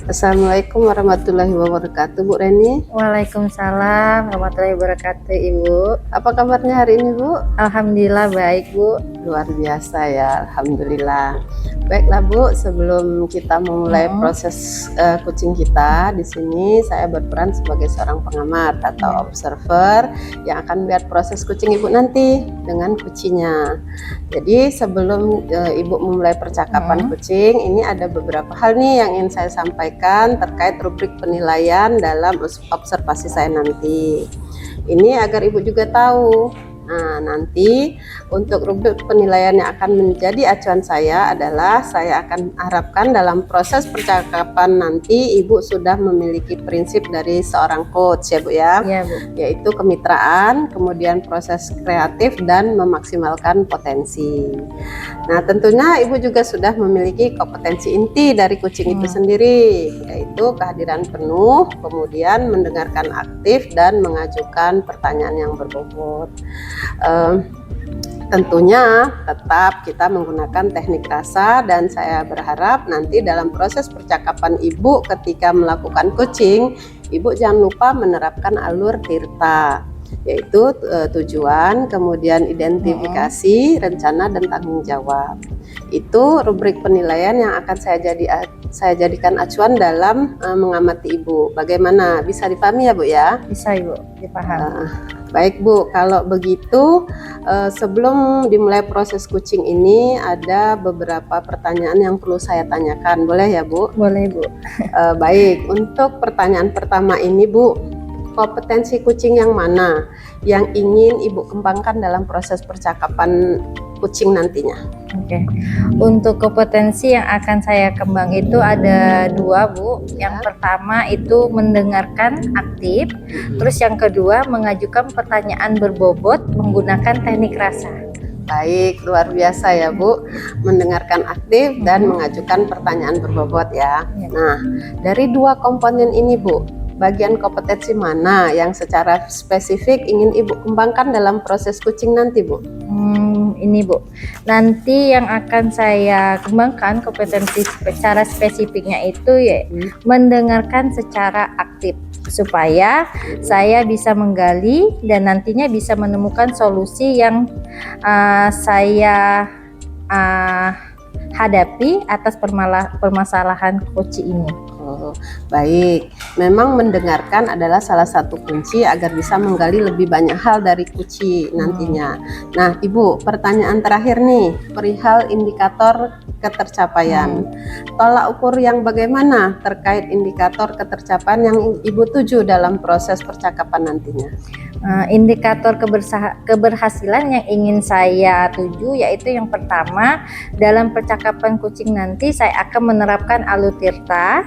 Assalamualaikum warahmatullahi wabarakatuh, Bu Reni. Waalaikumsalam warahmatullahi wabarakatuh, Ibu. Apa kabarnya hari ini, Bu? Alhamdulillah baik, Bu. Luar biasa ya, alhamdulillah. Baiklah, Bu, sebelum kita memulai proses kucing kita di sini, saya berperan sebagai seorang pengamat atau observer yang akan melihat proses kucing Ibu nanti dengan kucinya. Jadi sebelum Ibu memulai percakapan kucing, ini ada beberapa hal nih yang ingin saya sampaikan terkait rubrik penilaian dalam observasi saya nanti. Ini agar Ibu juga tahu. Nah, nanti untuk rubrik penilaian yang akan menjadi acuan saya adalah saya akan harapkan dalam proses percakapan nanti Ibu sudah memiliki prinsip dari seorang coach ya Bu ya, Iya, Bu. yaitu kemitraan, kemudian proses kreatif dan memaksimalkan potensi. Nah, tentunya Ibu juga sudah memiliki kompetensi inti dari kucing itu sendiri, yaitu kehadiran penuh, kemudian mendengarkan aktif dan mengajukan pertanyaan yang berbobot. Tentunya tetap kita menggunakan teknik rasa, dan saya berharap nanti dalam proses percakapan Ibu ketika melakukan coaching, Ibu jangan lupa menerapkan alur tirta, yaitu tujuan, kemudian identifikasi, rencana, dan tanggung jawab. Itu rubrik penilaian yang akan saya jadikan acuan dalam mengamati Ibu. Bagaimana? Bisa dipahami ya Bu ya? Bisa, Ibu, dipahami. Baik Bu, kalau begitu sebelum dimulai proses kucing ini ada beberapa pertanyaan yang perlu saya tanyakan, boleh ya Bu? Boleh, Bu. Baik, untuk pertanyaan pertama ini Bu, kompetensi kucing yang mana yang ingin Ibu kembangkan dalam proses percakapan kucing nantinya? Oke. Untuk kompetensi yang akan saya kembang itu ada dua, Bu. Yang pertama itu mendengarkan aktif, terus yang kedua mengajukan pertanyaan berbobot menggunakan teknik rasa. Baik, luar biasa ya Bu, mendengarkan aktif dan mengajukan pertanyaan berbobot ya. Nah, dari dua komponen ini Bu, bagian kompetensi mana yang secara spesifik ingin Ibu kembangkan dalam proses kucing nanti Bu? Ini Bu, nanti yang akan saya kembangkan kompetensi secara spesifiknya itu ya mendengarkan secara aktif, supaya saya bisa menggali dan nantinya bisa menemukan solusi yang saya hadapi atas permasalahan kucing ini. Baik, memang mendengarkan adalah salah satu kunci agar bisa menggali lebih banyak hal dari kucing nantinya. Nah Ibu, pertanyaan terakhir nih, perihal indikator ketercapaian. Tolak ukur yang bagaimana terkait indikator ketercapaian yang Ibu tuju dalam proses percakapan nantinya? Indikator keberhasilan yang ingin saya tuju yaitu yang pertama, dalam percakapan kucing nanti saya akan menerapkan alur tirta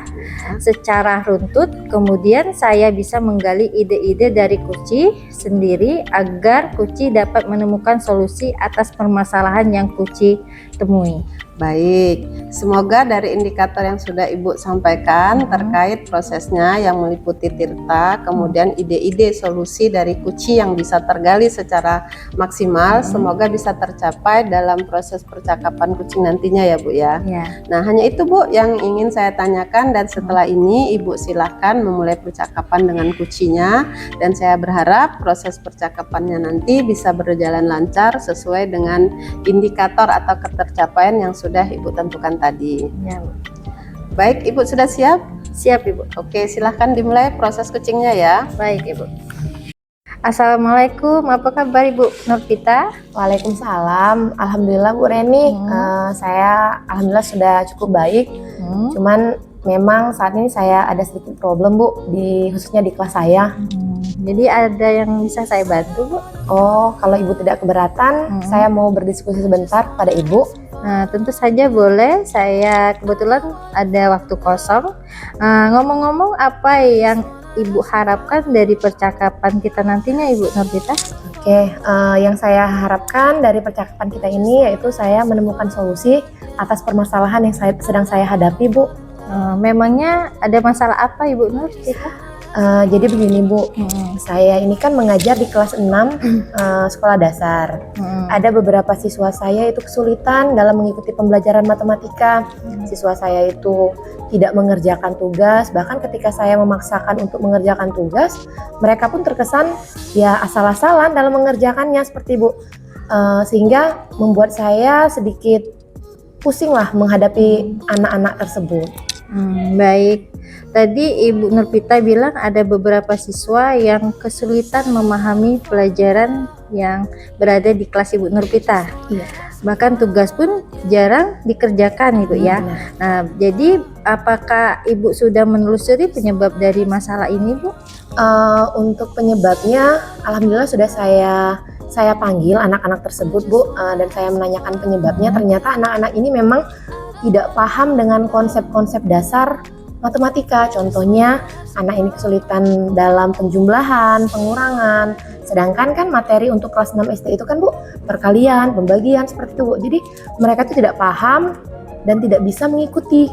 secara runtut, kemudian saya bisa menggali ide-ide dari kucing sendiri agar kucing dapat menemukan solusi atas permasalahan yang kucing temui. Baik, semoga dari indikator yang sudah Ibu sampaikan terkait prosesnya yang meliputi tirta, kemudian ide-ide solusi dari kucing yang bisa tergali secara maksimal, semoga bisa tercapai dalam proses percakapan kucing nantinya ya Bu ya. Nah hanya itu Bu yang ingin saya tanyakan, dan setelah ini Ibu silahkan memulai percakapan dengan kucingnya, dan saya berharap proses percakapannya nanti bisa berjalan lancar sesuai dengan indikator atau ketercapaian yang sudah Ibu tentukan tadi. Ya, Bu. Baik, Ibu sudah siap? Siap, Ibu. Oke, silahkan dimulai proses kucingnya ya. Baik, Ibu. Assalamualaikum, apa kabar Ibu Nurvita? Waalaikumsalam, alhamdulillah Bu Reni, saya alhamdulillah sudah cukup baik. Cuman memang saat ini saya ada sedikit problem Bu, khususnya di kelas saya. Jadi ada yang bisa saya bantu Bu? Oh, kalau Ibu tidak keberatan, saya mau berdiskusi sebentar pada Ibu. Nah, tentu saja boleh. Saya kebetulan ada waktu kosong. Ngomong-ngomong, apa yang Ibu harapkan dari percakapan kita nantinya, Ibu Nurvita? Oke, yang saya harapkan dari percakapan kita ini yaitu saya menemukan solusi atas permasalahan yang sedang saya hadapi, Bu. Memangnya ada masalah apa, Ibu Nurvita? Jadi begini Bu, saya ini kan mengajar di kelas 6 sekolah dasar. Ada beberapa siswa saya itu kesulitan dalam mengikuti pembelajaran matematika. Siswa saya itu tidak mengerjakan tugas, bahkan ketika saya memaksakan untuk mengerjakan tugas, mereka pun terkesan ya asal-asalan dalam mengerjakannya seperti Bu. Sehingga membuat saya sedikit pusing lah menghadapi anak-anak tersebut. Baik, tadi Ibu Nurvita bilang ada beberapa siswa yang kesulitan memahami pelajaran yang berada di kelas Ibu Nurvita. Iya. Bahkan tugas pun jarang dikerjakan Ibu ya. Nah, jadi apakah Ibu sudah menelusuri penyebab dari masalah ini Bu? Untuk penyebabnya, alhamdulillah sudah saya panggil anak-anak tersebut Bu, dan saya menanyakan penyebabnya. Ternyata anak-anak ini memang tidak paham dengan konsep-konsep dasar matematika. Contohnya anak ini kesulitan dalam penjumlahan, pengurangan. Sedangkan kan materi untuk kelas 6 SD itu kan Bu, perkalian, pembagian seperti itu Bu. Jadi mereka itu tidak paham dan tidak bisa mengikuti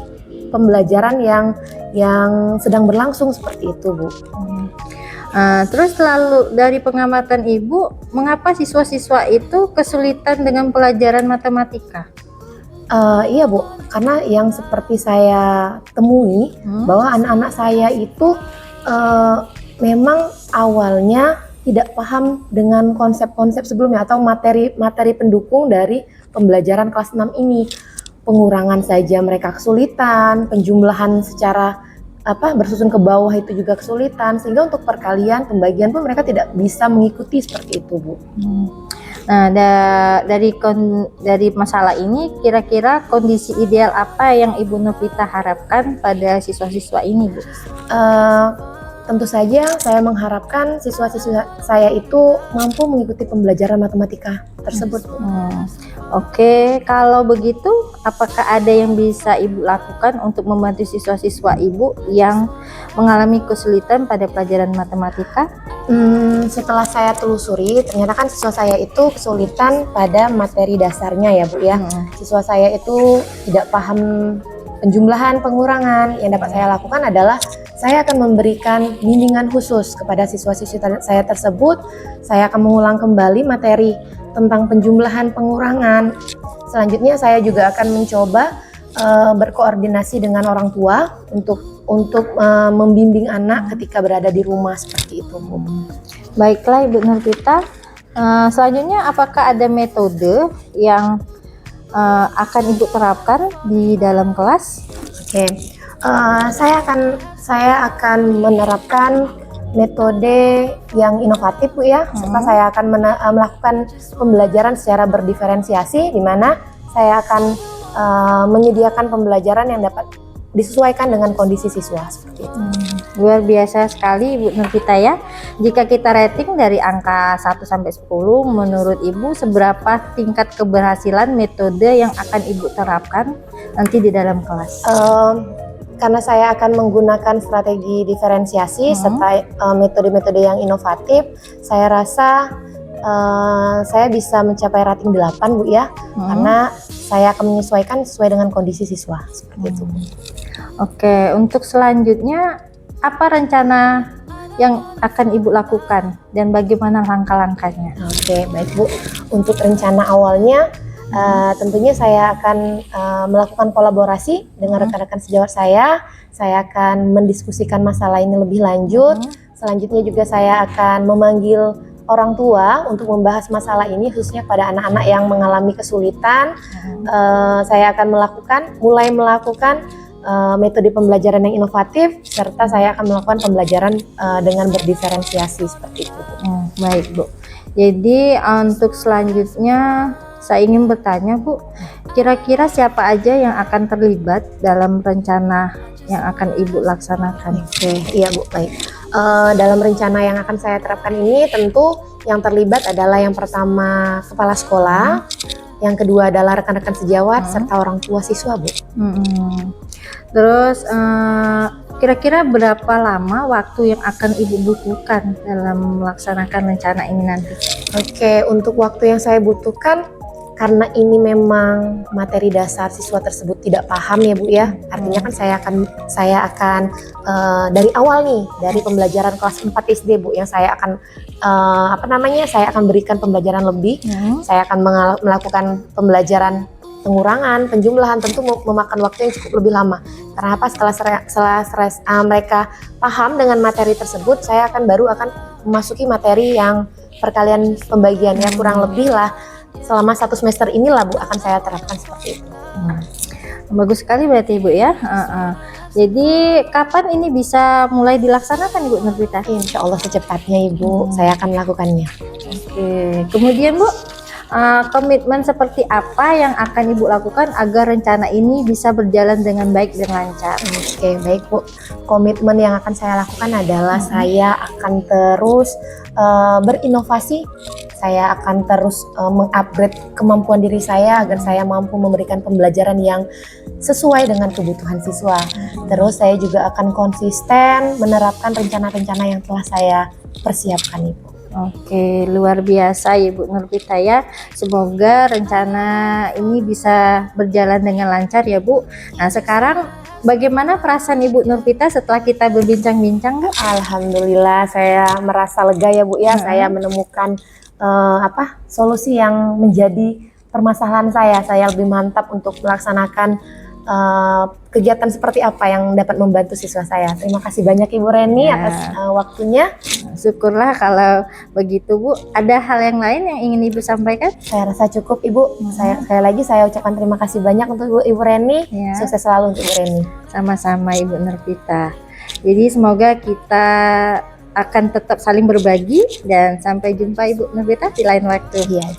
pembelajaran yang sedang berlangsung seperti itu Bu. Terus lalu dari pengamatan Ibu, mengapa siswa-siswa itu kesulitan dengan pelajaran matematika? Iya Bu, karena yang seperti saya temui bahwa anak-anak saya itu memang awalnya tidak paham dengan konsep-konsep sebelumnya atau materi pendukung dari pembelajaran kelas 6 ini. Pengurangan saja mereka kesulitan, penjumlahan secara bersusun ke bawah itu juga kesulitan, sehingga untuk perkalian, pembagian pun mereka tidak bisa mengikuti seperti itu Bu. Nah, dari masalah ini, kira-kira kondisi ideal apa yang Ibu Nurvita harapkan pada siswa-siswa ini, Bu? Tentu saja saya mengharapkan siswa-siswa saya itu mampu mengikuti pembelajaran matematika tersebut. Oke, kalau begitu, apakah ada yang bisa Ibu lakukan untuk membantu siswa-siswa Ibu yang mengalami kesulitan pada pelajaran matematika? Setelah saya telusuri, ternyata kan siswa saya itu kesulitan pada materi dasarnya ya Bu ya. Siswa saya itu tidak paham penjumlahan, pengurangan. Yang dapat saya lakukan adalah saya akan memberikan bimbingan khusus kepada siswa-siswi saya tersebut. Saya akan mengulang kembali materi tentang penjumlahan, pengurangan. Selanjutnya saya juga akan mencoba berkoordinasi dengan orang tua untuk membimbing anak ketika berada di rumah seperti itu Bu. Baiklah Ibu Nurvita, selanjutnya apakah ada metode yang akan Ibu terapkan di dalam kelas? Oke. Saya akan menerapkan metode yang inovatif Bu ya, serta saya akan melakukan pembelajaran secara berdiferensiasi, di mana saya akan menyediakan pembelajaran yang dapat disesuaikan dengan kondisi siswa seperti itu. Luar biasa sekali Ibu Nurvita ya. Jika kita rating dari angka 1 sampai 10, menurut Ibu seberapa tingkat keberhasilan metode yang akan Ibu terapkan nanti di dalam kelas? Karena saya akan menggunakan strategi diferensiasi serta metode-metode yang inovatif, saya rasa saya bisa mencapai rating 8 Bu ya, karena saya akan menyesuaikan sesuai dengan kondisi siswa seperti itu. Oke, untuk selanjutnya apa rencana yang akan Ibu lakukan dan bagaimana langkah-langkahnya? Oke, baik Bu. Untuk rencana awalnya tentunya saya akan melakukan kolaborasi dengan rekan-rekan sejawat saya. Saya akan mendiskusikan masalah ini lebih lanjut. Selanjutnya juga saya akan memanggil orang tua untuk membahas masalah ini, khususnya pada anak-anak yang mengalami kesulitan. Saya akan mulai melakukan metode pembelajaran yang inovatif, serta saya akan melakukan pembelajaran dengan berdiferensiasi seperti itu. Baik Bu. Jadi untuk selanjutnya saya ingin bertanya Bu, kira-kira siapa aja yang akan terlibat dalam rencana yang akan Ibu laksanakan? Oke, iya Bu, baik. Dalam rencana yang akan saya terapkan ini, tentu yang terlibat adalah yang pertama kepala sekolah, yang kedua adalah rekan-rekan sejawat serta orang tua siswa Bu. Terus kira-kira berapa lama waktu yang akan Ibu butuhkan dalam melaksanakan rencana ini nanti? Oke, untuk waktu yang saya butuhkan karena ini memang materi dasar siswa tersebut tidak paham ya Bu ya. Artinya kan saya akan dari awal nih, dari pembelajaran kelas 4 SD Bu, yang saya akan saya akan berikan pembelajaran lebih. Saya akan melakukan pembelajaran pengurangan, penjumlahan, tentu memakan waktu yang cukup lebih lama. Karena apa? Setelah mereka paham dengan materi tersebut, saya baru akan memasuki materi yang perkalian pembagiannya kurang lebih lah. Selama 1 semester inilah Bu akan saya terapkan seperti itu. Bagus sekali berarti Ibu ya. Jadi kapan ini bisa mulai dilaksanakan Ibu Nurvita? Insya Allah secepatnya Ibu, saya akan melakukannya. Oke. Kemudian Bu, komitmen seperti apa yang akan Ibu lakukan agar rencana ini bisa berjalan dengan baik dan lancar? Oke, baik Bu. Komitmen yang akan saya lakukan adalah saya akan terus berinovasi. Saya akan terus mengupgrade kemampuan diri saya agar saya mampu memberikan pembelajaran yang sesuai dengan kebutuhan siswa. Terus saya juga akan konsisten menerapkan rencana-rencana yang telah saya persiapkan Ibu. Oke, luar biasa Ibu Nurvita ya. Semoga rencana ini bisa berjalan dengan lancar ya Bu. Nah sekarang bagaimana perasaan Ibu Nurvita setelah kita berbincang-bincang Bu? Alhamdulillah saya merasa lega ya Bu ya. Saya menemukan solusi yang menjadi permasalahan saya. Saya lebih mantap untuk melaksanakan kegiatan seperti apa yang dapat membantu siswa saya. Terima kasih banyak Ibu Reni atas waktunya. Syukurlah kalau begitu Bu. Ada hal yang lain yang ingin Ibu sampaikan? Saya Rasa cukup Ibu. Sekali lagi saya ucapkan terima kasih banyak untuk Ibu Reni. Sukses selalu untuk Ibu Reni. Sama-sama Ibu Nurvita. Jadi semoga kita akan tetap saling berbagi dan sampai jumpa Ibu Nurvita di lain waktu. Iya.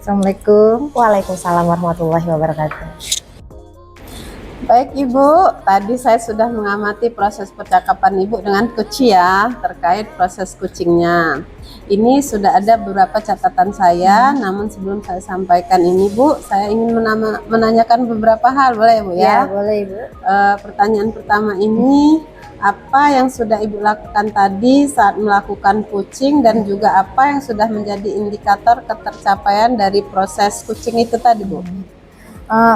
Assalamualaikum. Waalaikumsalam warahmatullahi wabarakatuh. Baik Ibu, tadi saya sudah mengamati proses percakapan Ibu dengan Kuci ya, terkait proses kucingnya. Ini sudah ada beberapa catatan saya, namun sebelum saya sampaikan ini Bu, saya ingin menanyakan beberapa hal, boleh Bu ya? Ya, boleh Ibu. Pertanyaan pertama ini, apa yang sudah Ibu lakukan tadi saat melakukan kucing dan juga apa yang sudah menjadi indikator ketercapaian dari proses kucing itu tadi Bu?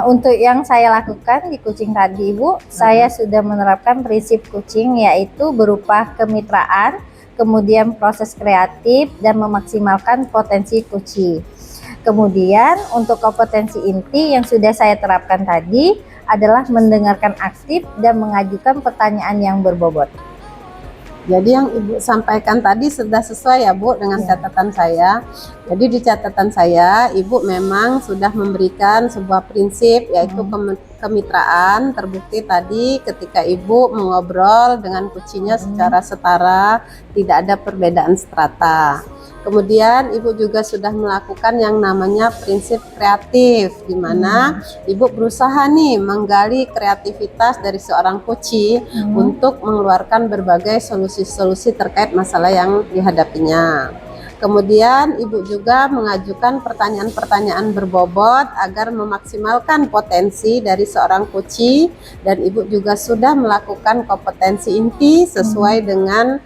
Untuk yang saya lakukan di kucing tadi Ibu, saya sudah menerapkan prinsip kucing yaitu berupa kemitraan, kemudian proses kreatif dan memaksimalkan potensi kucing. Kemudian untuk kompetensi inti yang sudah saya terapkan tadi adalah mendengarkan aktif dan mengajukan pertanyaan yang berbobot. Jadi yang Ibu sampaikan tadi sudah sesuai ya Bu dengan catatan saya. Jadi di catatan saya Ibu memang sudah memberikan sebuah prinsip yaitu kemitraan. Terbukti tadi ketika Ibu mengobrol dengan kucingnya secara setara, tidak ada perbedaan strata. Kemudian Ibu juga sudah melakukan yang namanya prinsip kreatif, di mana Ibu berusaha nih menggali kreativitas dari seorang kucing untuk mengeluarkan berbagai solusi-solusi terkait masalah yang dihadapinya. Kemudian Ibu juga mengajukan pertanyaan-pertanyaan berbobot agar memaksimalkan potensi dari seorang kucing, dan Ibu juga sudah melakukan kompetensi inti sesuai dengan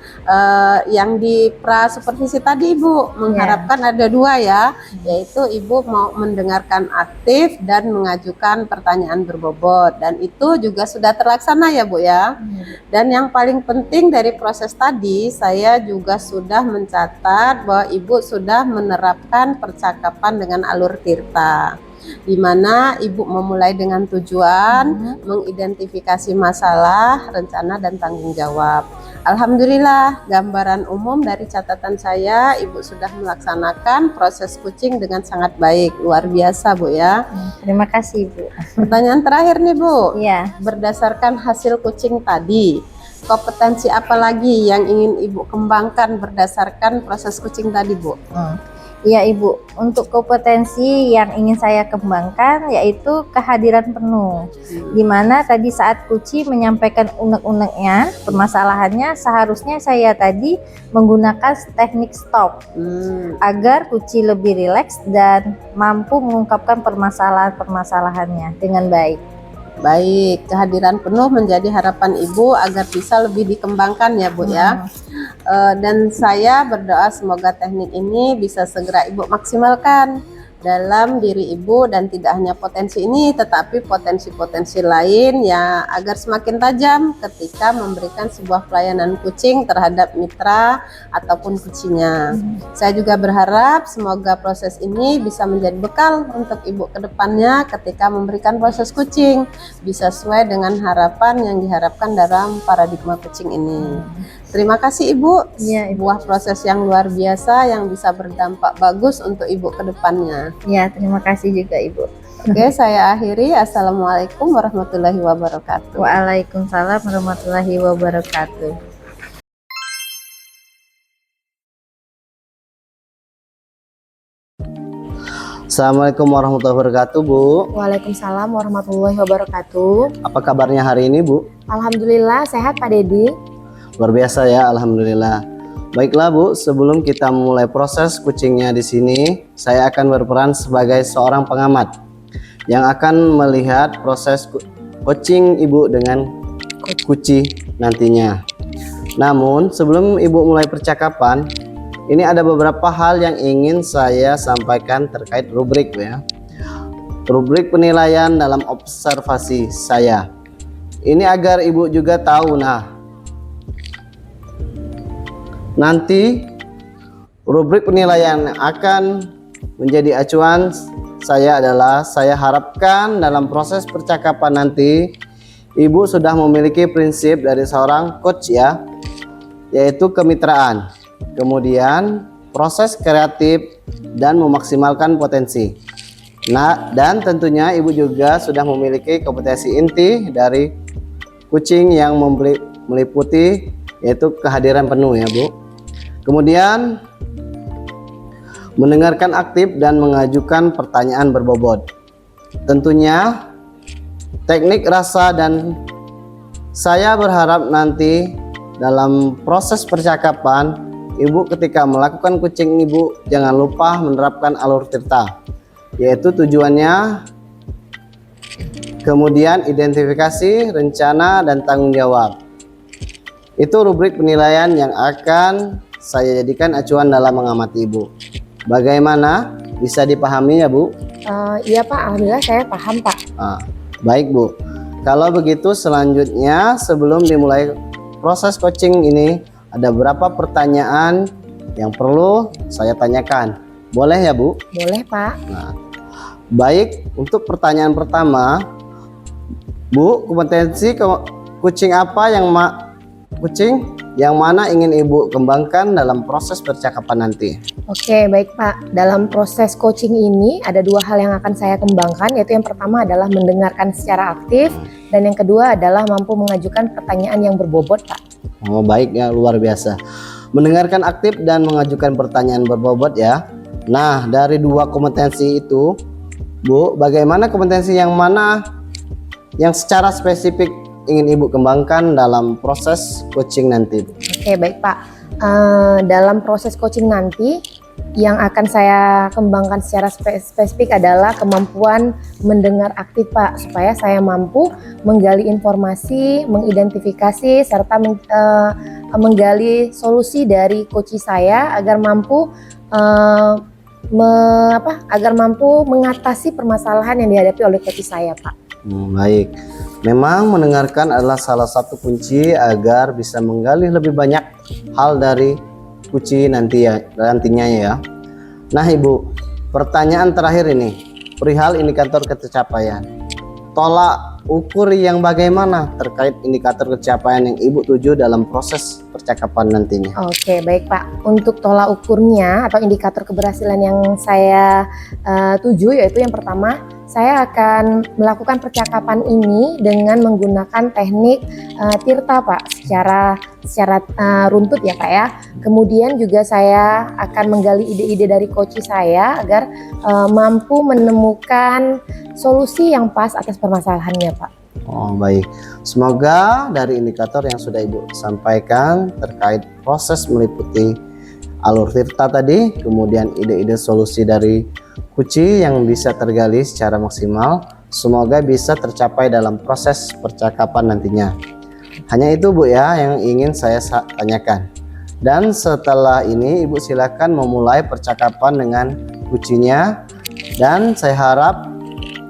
yang di pra-supervisi tadi Ibu. Mengharapkan ada dua ya, yaitu Ibu mau mendengarkan aktif dan mengajukan pertanyaan berbobot, dan itu juga sudah terlaksana ya Bu ya. Dan yang paling penting dari proses tadi, saya juga sudah mencatat bahwa Ibu sudah menerapkan percakapan dengan alur tirta, di mana Ibu memulai dengan tujuan, mengidentifikasi masalah, rencana, dan tanggung jawab. Alhamdulillah, gambaran umum dari catatan saya, Ibu sudah melaksanakan proses kucing dengan sangat baik. Luar biasa Bu ya. Terima kasih Bu. Pertanyaan terakhir nih Bu. Iya. Berdasarkan hasil kucing tadi, kompetensi apa lagi yang ingin Ibu kembangkan berdasarkan proses kucing tadi Bu? Iya Ibu, untuk kompetensi yang ingin saya kembangkan yaitu kehadiran penuh. Dimana tadi saat kucing menyampaikan unek-uneknya, permasalahannya, seharusnya saya tadi menggunakan teknik stop agar kucing lebih rileks dan mampu mengungkapkan permasalahan-permasalahannya dengan baik. Baik, kehadiran penuh menjadi harapan Ibu agar bisa lebih dikembangkan ya Bu ya. Dan saya berdoa semoga teknik ini bisa segera Ibu maksimalkan dalam diri ibu, dan tidak hanya potensi ini tetapi potensi-potensi lain ya, agar semakin tajam ketika memberikan sebuah pelayanan kucing terhadap mitra ataupun kucingnya. Saya juga berharap semoga proses ini bisa menjadi bekal untuk ibu ke depannya ketika memberikan proses kucing, bisa sesuai dengan harapan yang diharapkan dalam paradigma kucing ini. Terima kasih Ibu, Iya, Ibu. sebuah proses yang luar biasa yang bisa berdampak bagus untuk Ibu ke depannya. Ya, terima kasih juga Ibu. Oke, saya akhiri. Assalamualaikum warahmatullahi wabarakatuh. Waalaikumsalam warahmatullahi wabarakatuh. Assalamualaikum warahmatullahi wabarakatuh, Bu. Waalaikumsalam warahmatullahi wabarakatuh. Apa kabarnya hari ini, Bu? Alhamdulillah sehat Pak Dedi. Luar biasa ya, alhamdulillah. Baiklah, Bu, sebelum kita memulai proses kucingnya di sini, saya akan berperan sebagai seorang pengamat yang akan melihat proses kucing Ibu dengan kuci nantinya. Namun, sebelum Ibu mulai percakapan, ini ada beberapa hal yang ingin saya sampaikan terkait rubrik ya. Rubrik penilaian dalam observasi saya. Ini agar Ibu juga tahu, nanti rubrik penilaian yang akan menjadi acuan saya adalah, saya harapkan dalam proses percakapan nanti Ibu sudah memiliki prinsip dari seorang coach ya, yaitu kemitraan, kemudian proses kreatif dan memaksimalkan potensi. Dan tentunya Ibu juga sudah memiliki kompetensi inti dari kucing yang meliputi yaitu kehadiran penuh ya, Bu. Kemudian mendengarkan aktif dan mengajukan pertanyaan berbobot. Tentunya teknik rasa, dan saya berharap nanti dalam proses percakapan Ibu ketika melakukan kucing Ibu jangan lupa menerapkan alur tirta, yaitu tujuannya, kemudian identifikasi, rencana, dan tanggung jawab. Itu rubrik penilaian yang akan saya jadikan acuan dalam mengamati Ibu. Bagaimana? Bisa dipahami ya, Bu? Iya Pak, alhamdulillah saya paham Pak. Baik, Bu. Kalau begitu selanjutnya sebelum dimulai proses coaching ini, ada beberapa pertanyaan yang perlu saya tanyakan. Boleh ya, Bu? Boleh Pak. Baik, untuk pertanyaan pertama, Bu, kompetensi kucing apa yang mana ingin Ibu kembangkan dalam proses percakapan nanti? Oke, baik Pak. Dalam proses coaching ini ada dua hal yang akan saya kembangkan, yaitu yang pertama adalah mendengarkan secara aktif, dan yang kedua adalah mampu mengajukan pertanyaan yang berbobot, Pak. Oh, baik ya, luar biasa. Mendengarkan aktif dan mengajukan pertanyaan berbobot ya. Nah, dari dua kompetensi itu, Bu, bagaimana kompetensi yang mana yang secara spesifik ingin Ibu kembangkan dalam proses coaching nanti, Bu? Oke, baik Pak. Dalam proses coaching nanti yang akan saya kembangkan secara spesifik adalah kemampuan mendengar aktif, Pak, supaya saya mampu menggali informasi, mengidentifikasi, serta menggali solusi dari coach saya agar mampu mengatasi permasalahan yang dihadapi oleh coach saya, Pak. Baik. Memang mendengarkan adalah salah satu kunci agar bisa menggali lebih banyak hal dari kucing nantinya ya. Nah, Ibu, pertanyaan terakhir ini perihal indikator kecapaian. Tolak ukur yang bagaimana terkait indikator kecapaian yang Ibu tuju dalam proses percakapan nantinya? Oke, baik Pak. Untuk tolak ukurnya atau indikator keberhasilan yang saya tuju, yaitu yang pertama, saya akan melakukan percakapan ini dengan menggunakan teknik tirta, Pak, secara runtut ya, Pak ya. Kemudian juga saya akan menggali ide-ide dari coach saya agar mampu menemukan solusi yang pas atas permasalahannya, Pak. Oh, baik. Semoga dari indikator yang sudah Ibu sampaikan terkait proses meliputi alur tirta tadi, kemudian ide-ide solusi dari kuci yang bisa tergali secara maksimal, semoga bisa tercapai dalam proses percakapan nantinya. Hanya itu, Bu ya, yang ingin saya tanyakan. Dan setelah ini Ibu silakan memulai percakapan dengan kucinya Dan saya harap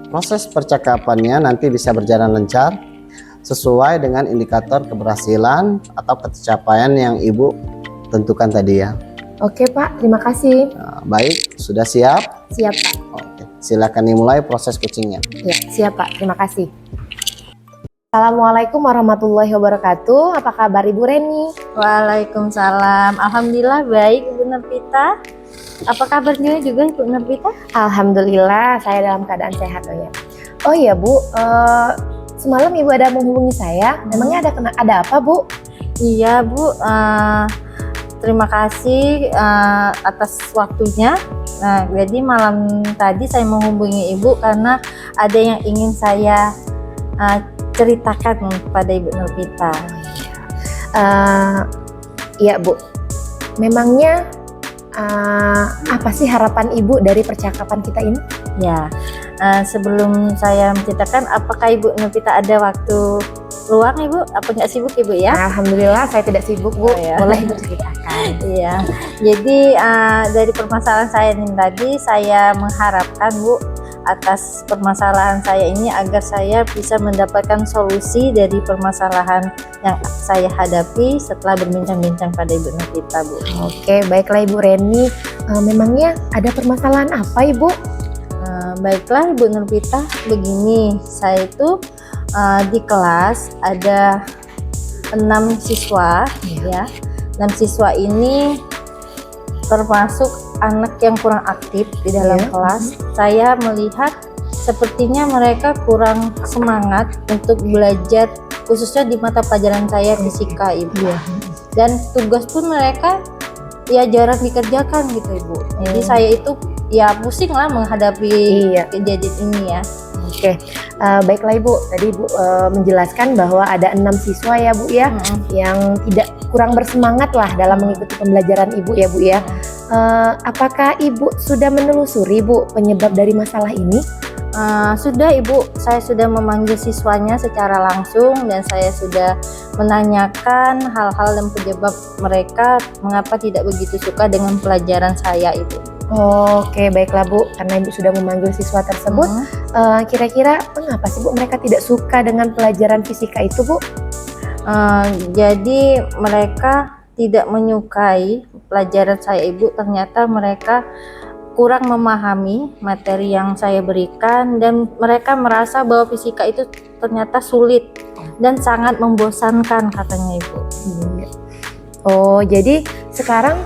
proses percakapannya nanti bisa berjalan lancar sesuai dengan indikator keberhasilan atau pencapaian yang Ibu tentukan tadi ya. Oke Pak, terima kasih. Nah, baik, sudah siap? Siap Pak. Oke, silakan dimulai proses coachingnya. Ya, siap Pak, terima kasih. Assalamualaikum warahmatullahi wabarakatuh. Apa kabar Ibu Reni? Waalaikumsalam. Alhamdulillah baik Ibu Nurpita. Apa kabarnya juga Ibu Nurpita? Alhamdulillah, saya dalam keadaan sehat ya. Oh iya Bu, semalam Ibu ada menghubungi saya. Memangnya ada apa Bu? Iya Bu, terima kasih atas waktunya. Nah, jadi malam tadi saya menghubungi Ibu karena ada yang ingin saya ceritakan kepada Ibu Nurpita. Iya Bu, memangnya apa sih harapan Ibu dari percakapan kita ini? Ya, sebelum saya menceritakan, apakah Ibu Nurpita ada waktu luang Ibu? Apa nggak sibuk Ibu ya? Alhamdulillah saya tidak sibuk Bu, Oh, ya. boleh Ibu ceritakan. Iya, jadi dari permasalahan saya ini tadi, saya mengharapkan Bu atas permasalahan saya ini agar saya bisa mendapatkan solusi dari permasalahan yang saya hadapi setelah berbincang-bincang pada Ibu Nurpita Bu. Oke, baiklah Ibu Reni. Memangnya ada permasalahan apa Ibu? Baiklah Ibu Nurpita, begini, saya itu di kelas ada 6 siswa ya. 6 siswa ini termasuk anak yang kurang aktif di dalam kelas. Saya melihat sepertinya mereka kurang semangat untuk belajar, khususnya di mata pelajaran saya fisika Ibu. Dan tugas pun mereka ya jarang dikerjakan gitu Ibu. Jadi saya itu ya pusing lah menghadapi kejadian ini ya. Oke, baiklah Ibu. Tadi Ibu menjelaskan bahwa ada 6 siswa ya Bu ya, yang kurang bersemangat lah dalam mengikuti pembelajaran Ibu ya Bu ya. Apakah Ibu sudah menelusuri Bu penyebab dari masalah ini? Sudah Ibu, saya sudah memanggil siswanya secara langsung dan saya sudah menanyakan hal-hal dan penyebab mereka mengapa tidak begitu suka dengan pelajaran saya Ibu. Oke, baiklah Bu, karena Ibu sudah memanggil siswa tersebut, kira-kira mengapa sih Bu mereka tidak suka dengan pelajaran fisika itu Bu? Jadi mereka tidak menyukai pelajaran saya Ibu, ternyata mereka kurang memahami materi yang saya berikan dan mereka merasa bahwa fisika itu ternyata sulit dan sangat membosankan katanya Ibu. Oh, jadi sekarang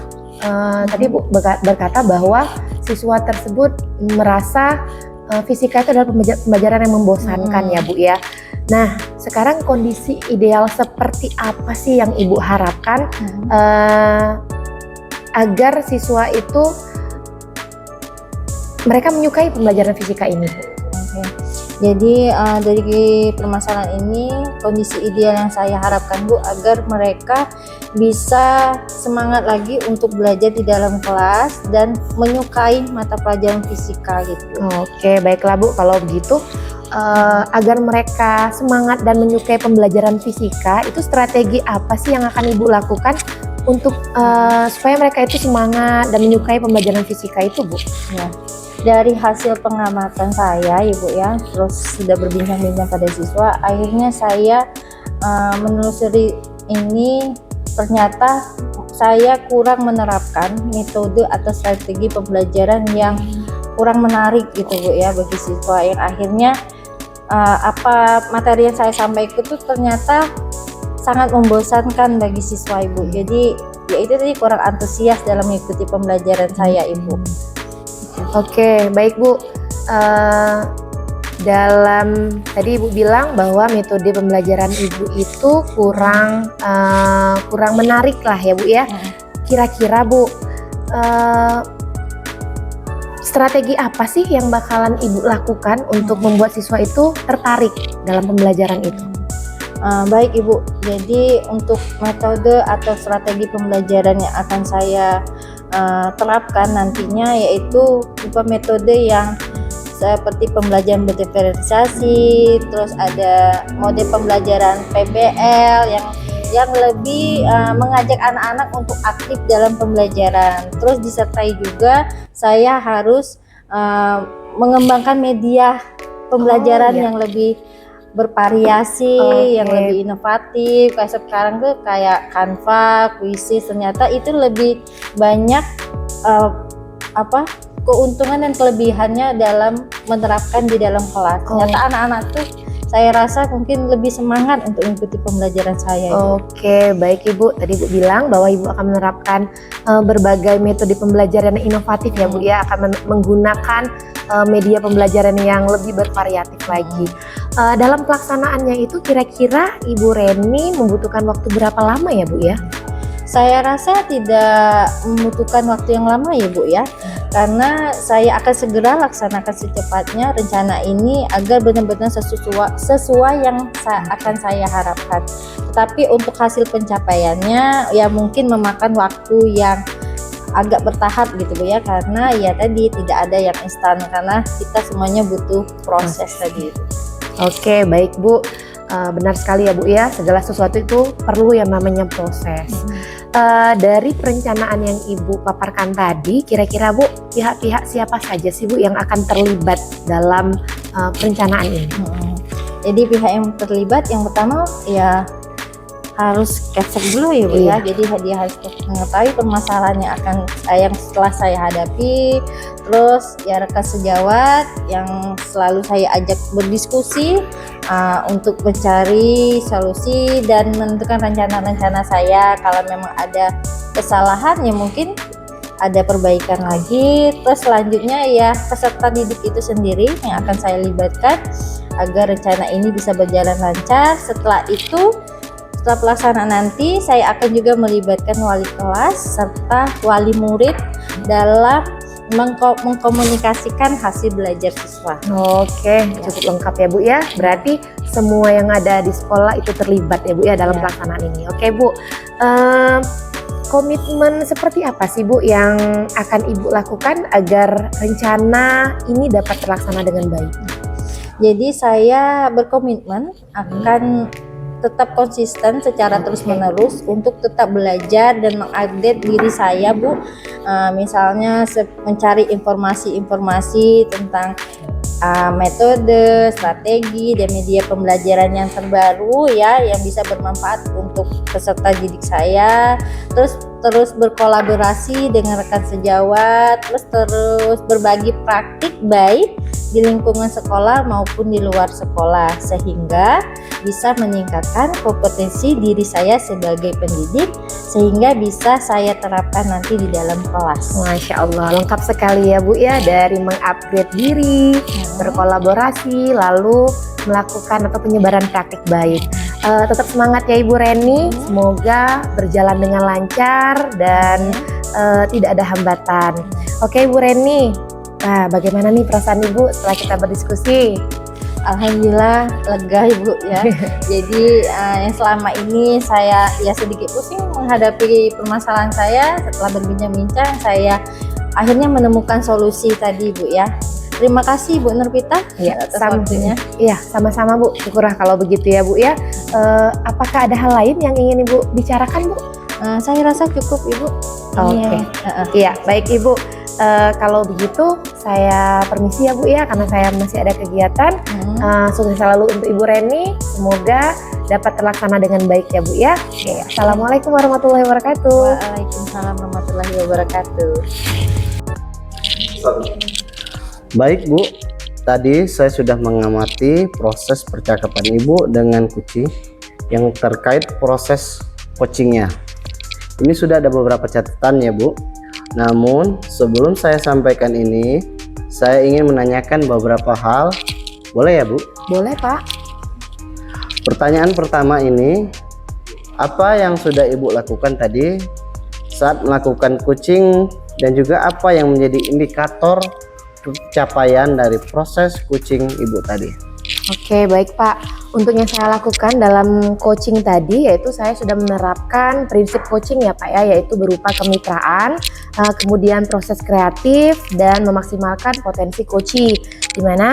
tadi Bu berkata bahwa siswa tersebut merasa fisika itu adalah pembelajaran yang membosankan ya Bu ya. Nah, sekarang kondisi ideal seperti apa sih yang Ibu harapkan agar siswa itu mereka menyukai pembelajaran fisika ini Bu? Jadi dari permasalahan ini, kondisi ideal yang saya harapkan Bu agar mereka bisa semangat lagi untuk belajar di dalam kelas dan menyukai mata pelajaran fisika gitu. Oke, baiklah Bu, kalau begitu agar mereka semangat dan menyukai pembelajaran fisika, itu strategi apa sih yang akan Ibu lakukan untuk supaya mereka itu semangat dan menyukai pembelajaran fisika itu Bu? Ya. Dari hasil pengamatan saya Ibu ya, terus sudah berbincang-bincang pada siswa, akhirnya saya menelusuri ini, ternyata saya kurang menerapkan metode atau strategi pembelajaran yang kurang menarik gitu Bu ya bagi siswa, yang akhirnya apa materi yang saya sampaikan itu ternyata sangat membosankan bagi siswa Ibu. Jadi ya itu tadi kurang antusias dalam mengikuti pembelajaran saya Ibu. Oke, baik Bu. Dalam tadi Ibu bilang bahwa metode pembelajaran Ibu itu kurang menarik lah ya Bu ya. Kira-kira Bu, strategi apa sih yang bakalan Ibu lakukan untuk membuat siswa itu tertarik dalam pembelajaran itu? Baik Ibu, jadi untuk metode atau strategi pembelajaran yang akan saya terapkan nantinya yaitu tipe metode yang seperti pembelajaran berdiferensiasi, terus ada mode pembelajaran PBL yang lebih mengajak anak-anak untuk aktif dalam pembelajaran. Terus disertai juga saya harus mengembangkan media pembelajaran iya. yang lebih bervariasi, Oke. yang lebih inovatif. Kayak sekarang tuh kayak Canva, Quizzes, ternyata itu lebih banyak keuntungan dan kelebihannya dalam menerapkan di dalam kelas. Ternyata anak-anak tuh saya rasa mungkin lebih semangat untuk mengikuti pembelajaran saya. Oke, baik Ibu. Tadi Ibu bilang bahwa Ibu akan menerapkan berbagai metode pembelajaran yang inovatif ya Bu ya, akan menggunakan media pembelajaran yang lebih bervariatif lagi. Dalam pelaksanaannya itu kira-kira Ibu Reni membutuhkan waktu berapa lama ya Bu ya? Saya rasa tidak membutuhkan waktu yang lama ya Bu ya, karena saya akan segera laksanakan secepatnya rencana ini agar benar-benar sesuai yang akan saya harapkan. Tetapi untuk hasil pencapaiannya ya mungkin memakan waktu yang agak bertahap gitu Bu ya, karena ya tadi tidak ada yang instan, karena kita semuanya butuh proses tadi. Oke, baik Bu. Benar sekali ya Bu ya, segala sesuatu itu perlu yang namanya proses. Dari perencanaan yang Ibu paparkan tadi, kira-kira Bu, pihak-pihak siapa saja sih Bu yang akan terlibat dalam perencanaan ini? Jadi pihak yang terlibat yang pertama ya harus capture dulu ya Bu ya. Jadi dia harus mengetahui permasalahan yang setelah saya hadapi. Terus ya rekan sejawat yang selalu saya ajak berdiskusi untuk mencari solusi dan menentukan rencana-rencana saya. Kalau memang ada kesalahan ya mungkin ada perbaikan lagi. Terus selanjutnya ya peserta didik itu sendiri yang akan saya libatkan agar rencana ini bisa berjalan lancar. Setelah itu, setelah pelaksanaan nanti saya akan juga melibatkan wali kelas serta wali murid dalam mengkomunikasikan hasil belajar siswa. Oke, cukup lengkap ya Bu ya. Berarti semua yang ada di sekolah itu terlibat ya Bu ya dalam pelaksanaan ini. Oke Bu, komitmen seperti apa sih Bu yang akan Ibu lakukan agar rencana ini dapat terlaksana dengan baik? Jadi saya berkomitmen akan tetap konsisten secara terus-menerus untuk tetap belajar dan mengupdate diri saya Bu. Misalnya mencari informasi-informasi tentang metode, strategi, dan media pembelajaran yang terbaru ya, yang bisa bermanfaat untuk peserta didik saya. Terus berkolaborasi dengan rekan sejawat, terus berbagi praktik baik di lingkungan sekolah maupun di luar sekolah, sehingga bisa meningkatkan kompetensi diri saya sebagai pendidik sehingga bisa saya terapkan nanti di dalam kelas. Masya Allah, lengkap sekali ya Bu ya, dari mengupgrade diri, berkolaborasi, lalu melakukan atau penyebaran praktik baik. Tetap semangat ya Ibu Reni, semoga berjalan dengan lancar dan tidak ada hambatan. Oke Ibu Reni, nah bagaimana nih perasaan Ibu setelah kita berdiskusi? Alhamdulillah lega Ibu ya. Jadi yang selama ini saya ya sedikit pusing menghadapi permasalahan saya, setelah berbincang-bincang saya akhirnya menemukan solusi tadi Bu ya. Terima kasih Bu Nurpita atas waktunya. Iya, sama-sama Bu. Syukurlah kalau begitu ya Bu ya. Apakah ada hal lain yang ingin Ibu bicarakan Bu? Saya rasa cukup Ibu. Oke. Iya, baik Ibu. Kalau begitu saya permisi ya Bu ya, karena saya masih ada kegiatan. Sukses selalu untuk Ibu Reni, semoga dapat terlaksana dengan baik ya Bu ya. Oke, Assalamualaikum warahmatullahi wabarakatuh. Waalaikumsalam warahmatullahi wabarakatuh. Baik Bu, tadi saya sudah mengamati proses percakapan Ibu dengan kucing yang terkait proses coachingnya. Ini sudah ada beberapa catatan ya Bu. Namun sebelum saya sampaikan ini, saya ingin menanyakan beberapa hal. Boleh ya Bu? Boleh Pak. Pertanyaan pertama ini, apa yang sudah Ibu lakukan tadi saat melakukan coaching dan juga apa yang menjadi indikator capaian dari proses coaching Ibu tadi? Oke, baik Pak. Untuk yang saya lakukan dalam coaching tadi, yaitu saya sudah menerapkan prinsip coaching ya Pak ya, yaitu berupa kemitraan, kemudian proses kreatif, dan memaksimalkan potensi coaching. Di mana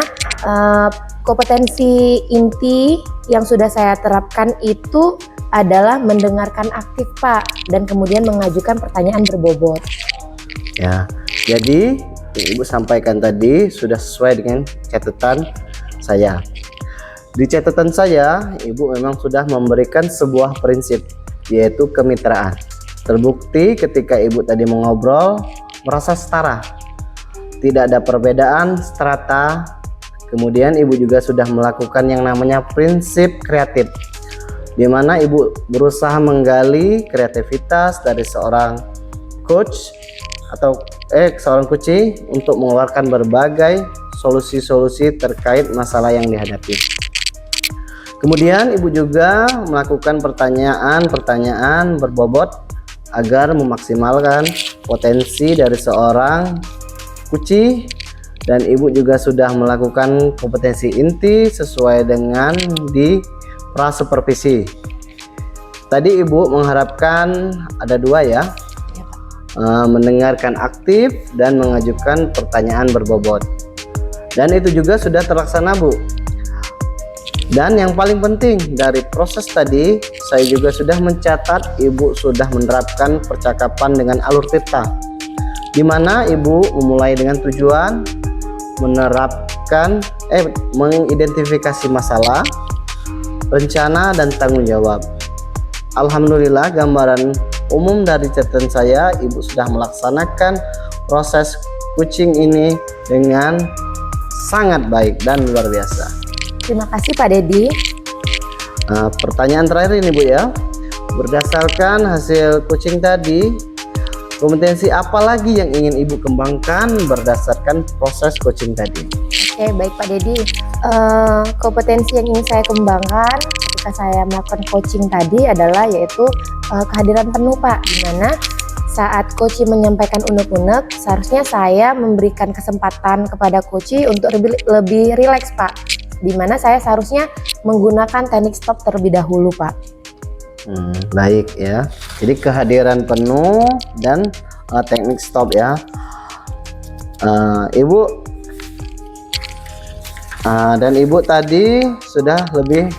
kompetensi inti yang sudah saya terapkan itu adalah mendengarkan aktif Pak, dan kemudian mengajukan pertanyaan berbobot. Ya, jadi yang Ibu sampaikan tadi sudah sesuai dengan catatan saya. Di catatan saya, Ibu memang sudah memberikan sebuah prinsip, yaitu kemitraan. Terbukti ketika Ibu tadi mengobrol, merasa setara. Tidak ada perbedaan strata. Kemudian Ibu juga sudah melakukan yang namanya prinsip kreatif, di mana Ibu berusaha menggali kreativitas dari seorang coach atau seorang kucing untuk mengeluarkan berbagai solusi-solusi terkait masalah yang dihadapi. Kemudian Ibu juga melakukan pertanyaan-pertanyaan berbobot agar memaksimalkan potensi dari seorang kucing, dan Ibu juga sudah melakukan kompetensi inti sesuai dengan di prasupervisi. Tadi Ibu mengharapkan ada dua ya, mendengarkan aktif dan mengajukan pertanyaan berbobot, dan itu juga sudah terlaksana Bu. Dan yang paling penting dari proses tadi, saya juga sudah mencatat Ibu sudah menerapkan percakapan dengan alur tirta, di mana Ibu memulai dengan tujuan, mengidentifikasi masalah, rencana, dan tanggung jawab. Alhamdulillah, gambaran umum dari catatan saya, Ibu sudah melaksanakan proses coaching ini dengan sangat baik dan luar biasa. Terima kasih Pak Dedi. Pertanyaan terakhir ini Bu ya, berdasarkan hasil coaching tadi, kompetensi apa lagi yang ingin Ibu kembangkan berdasarkan proses coaching tadi? Oke, baik Pak Dedi. Kompetensi yang ingin saya kembangkan ketika saya melakukan coaching tadi adalah yaitu kehadiran penuh Pak, dimana saat coach menyampaikan unek-unek, seharusnya saya memberikan kesempatan kepada coach untuk lebih rileks Pak, dimana saya seharusnya menggunakan teknik stop terlebih dahulu Pak. Baik ya, jadi kehadiran penuh dan teknik stop ya. Ibu dan Ibu tadi sudah lebih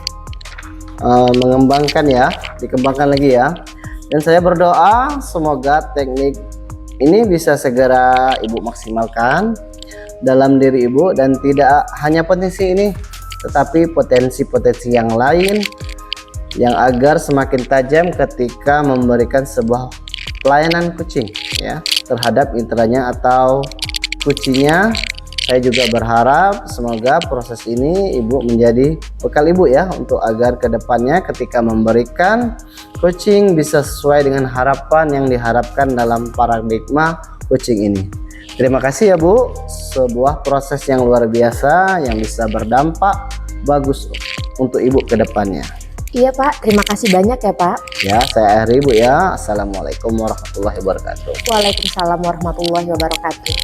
mengembangkan ya, dikembangkan lagi ya. Dan saya berdoa semoga teknik ini bisa segera Ibu maksimalkan dalam diri Ibu, dan tidak hanya potensi ini, tetapi potensi-potensi yang lain yang agar semakin tajam ketika memberikan sebuah pelayanan kucing ya terhadap mitranya atau kucingnya. Saya juga berharap semoga proses ini Ibu menjadi bekal Ibu ya, untuk agar kedepannya ketika memberikan coaching bisa sesuai dengan harapan yang diharapkan dalam paradigma coaching ini. Terima kasih ya Bu, sebuah proses yang luar biasa yang bisa berdampak bagus untuk Ibu kedepannya. Iya Pak, terima kasih banyak ya Pak. Ya, saya akhiri Bu ya. Assalamualaikum warahmatullahi wabarakatuh. Waalaikumsalam warahmatullahi wabarakatuh.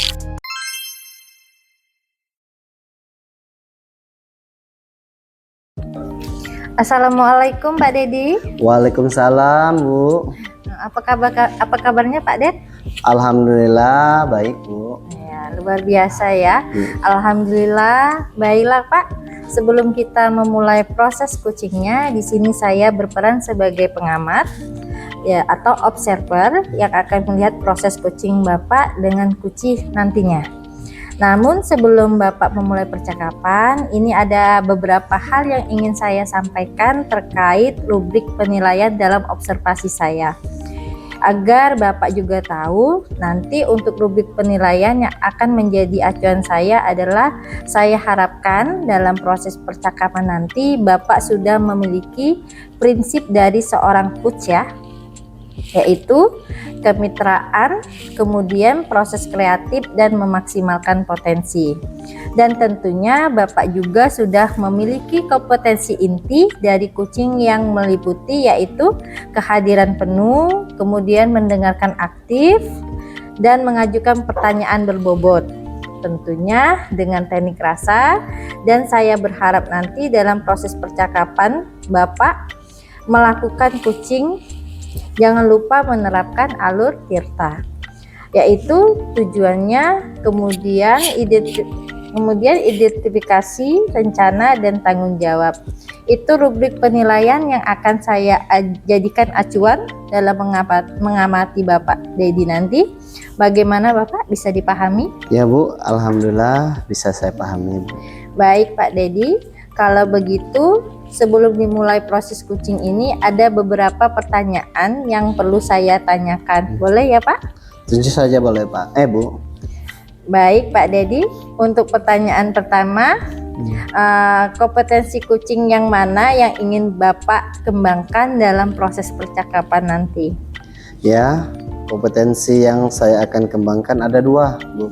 Assalamualaikum Pak Dedi. Waalaikumsalam Bu. Apa kabarnya Pak Ded? Alhamdulillah baik Bu. Ya, luar biasa ya. Alhamdulillah, baiklah Pak. Sebelum kita memulai proses coachingnya, di sini saya berperan sebagai pengamat ya atau observer yang akan melihat proses coaching Bapak dengan kucing nantinya. Namun sebelum Bapak memulai percakapan, ini ada beberapa hal yang ingin saya sampaikan terkait rubrik penilaian dalam observasi saya. Agar Bapak juga tahu, nanti untuk rubrik penilaian yang akan menjadi acuan saya adalah, saya harapkan dalam proses percakapan nanti Bapak sudah memiliki prinsip dari seorang coach ya, yaitu kemitraan, kemudian proses kreatif dan memaksimalkan potensi. Dan tentunya Bapak juga sudah memiliki kompetensi inti dari kucing yang meliputi yaitu kehadiran penuh, kemudian mendengarkan aktif, dan mengajukan pertanyaan berbobot. Tentunya dengan teknik rasa, dan saya berharap nanti dalam proses percakapan Bapak melakukan kucing, jangan lupa menerapkan alur tirta, yaitu tujuannya kemudian identifikasi, rencana, dan tanggung jawab. Itu rubrik penilaian yang akan saya jadikan acuan dalam mengamati Bapak Dedi nanti. Bagaimana Bapak, bisa dipahami? Ya Bu, alhamdulillah bisa saya pahami Bu. Baik Pak Dedi, kalau begitu sebelum dimulai proses kucing ini ada beberapa pertanyaan yang perlu saya tanyakan. Boleh ya Pak? Tentu saja boleh Pak. Bu. Baik Pak Dedi, untuk pertanyaan pertama, kompetensi kucing yang mana yang ingin Bapak kembangkan dalam proses percakapan nanti? Ya, kompetensi yang saya akan kembangkan ada 2 Bu,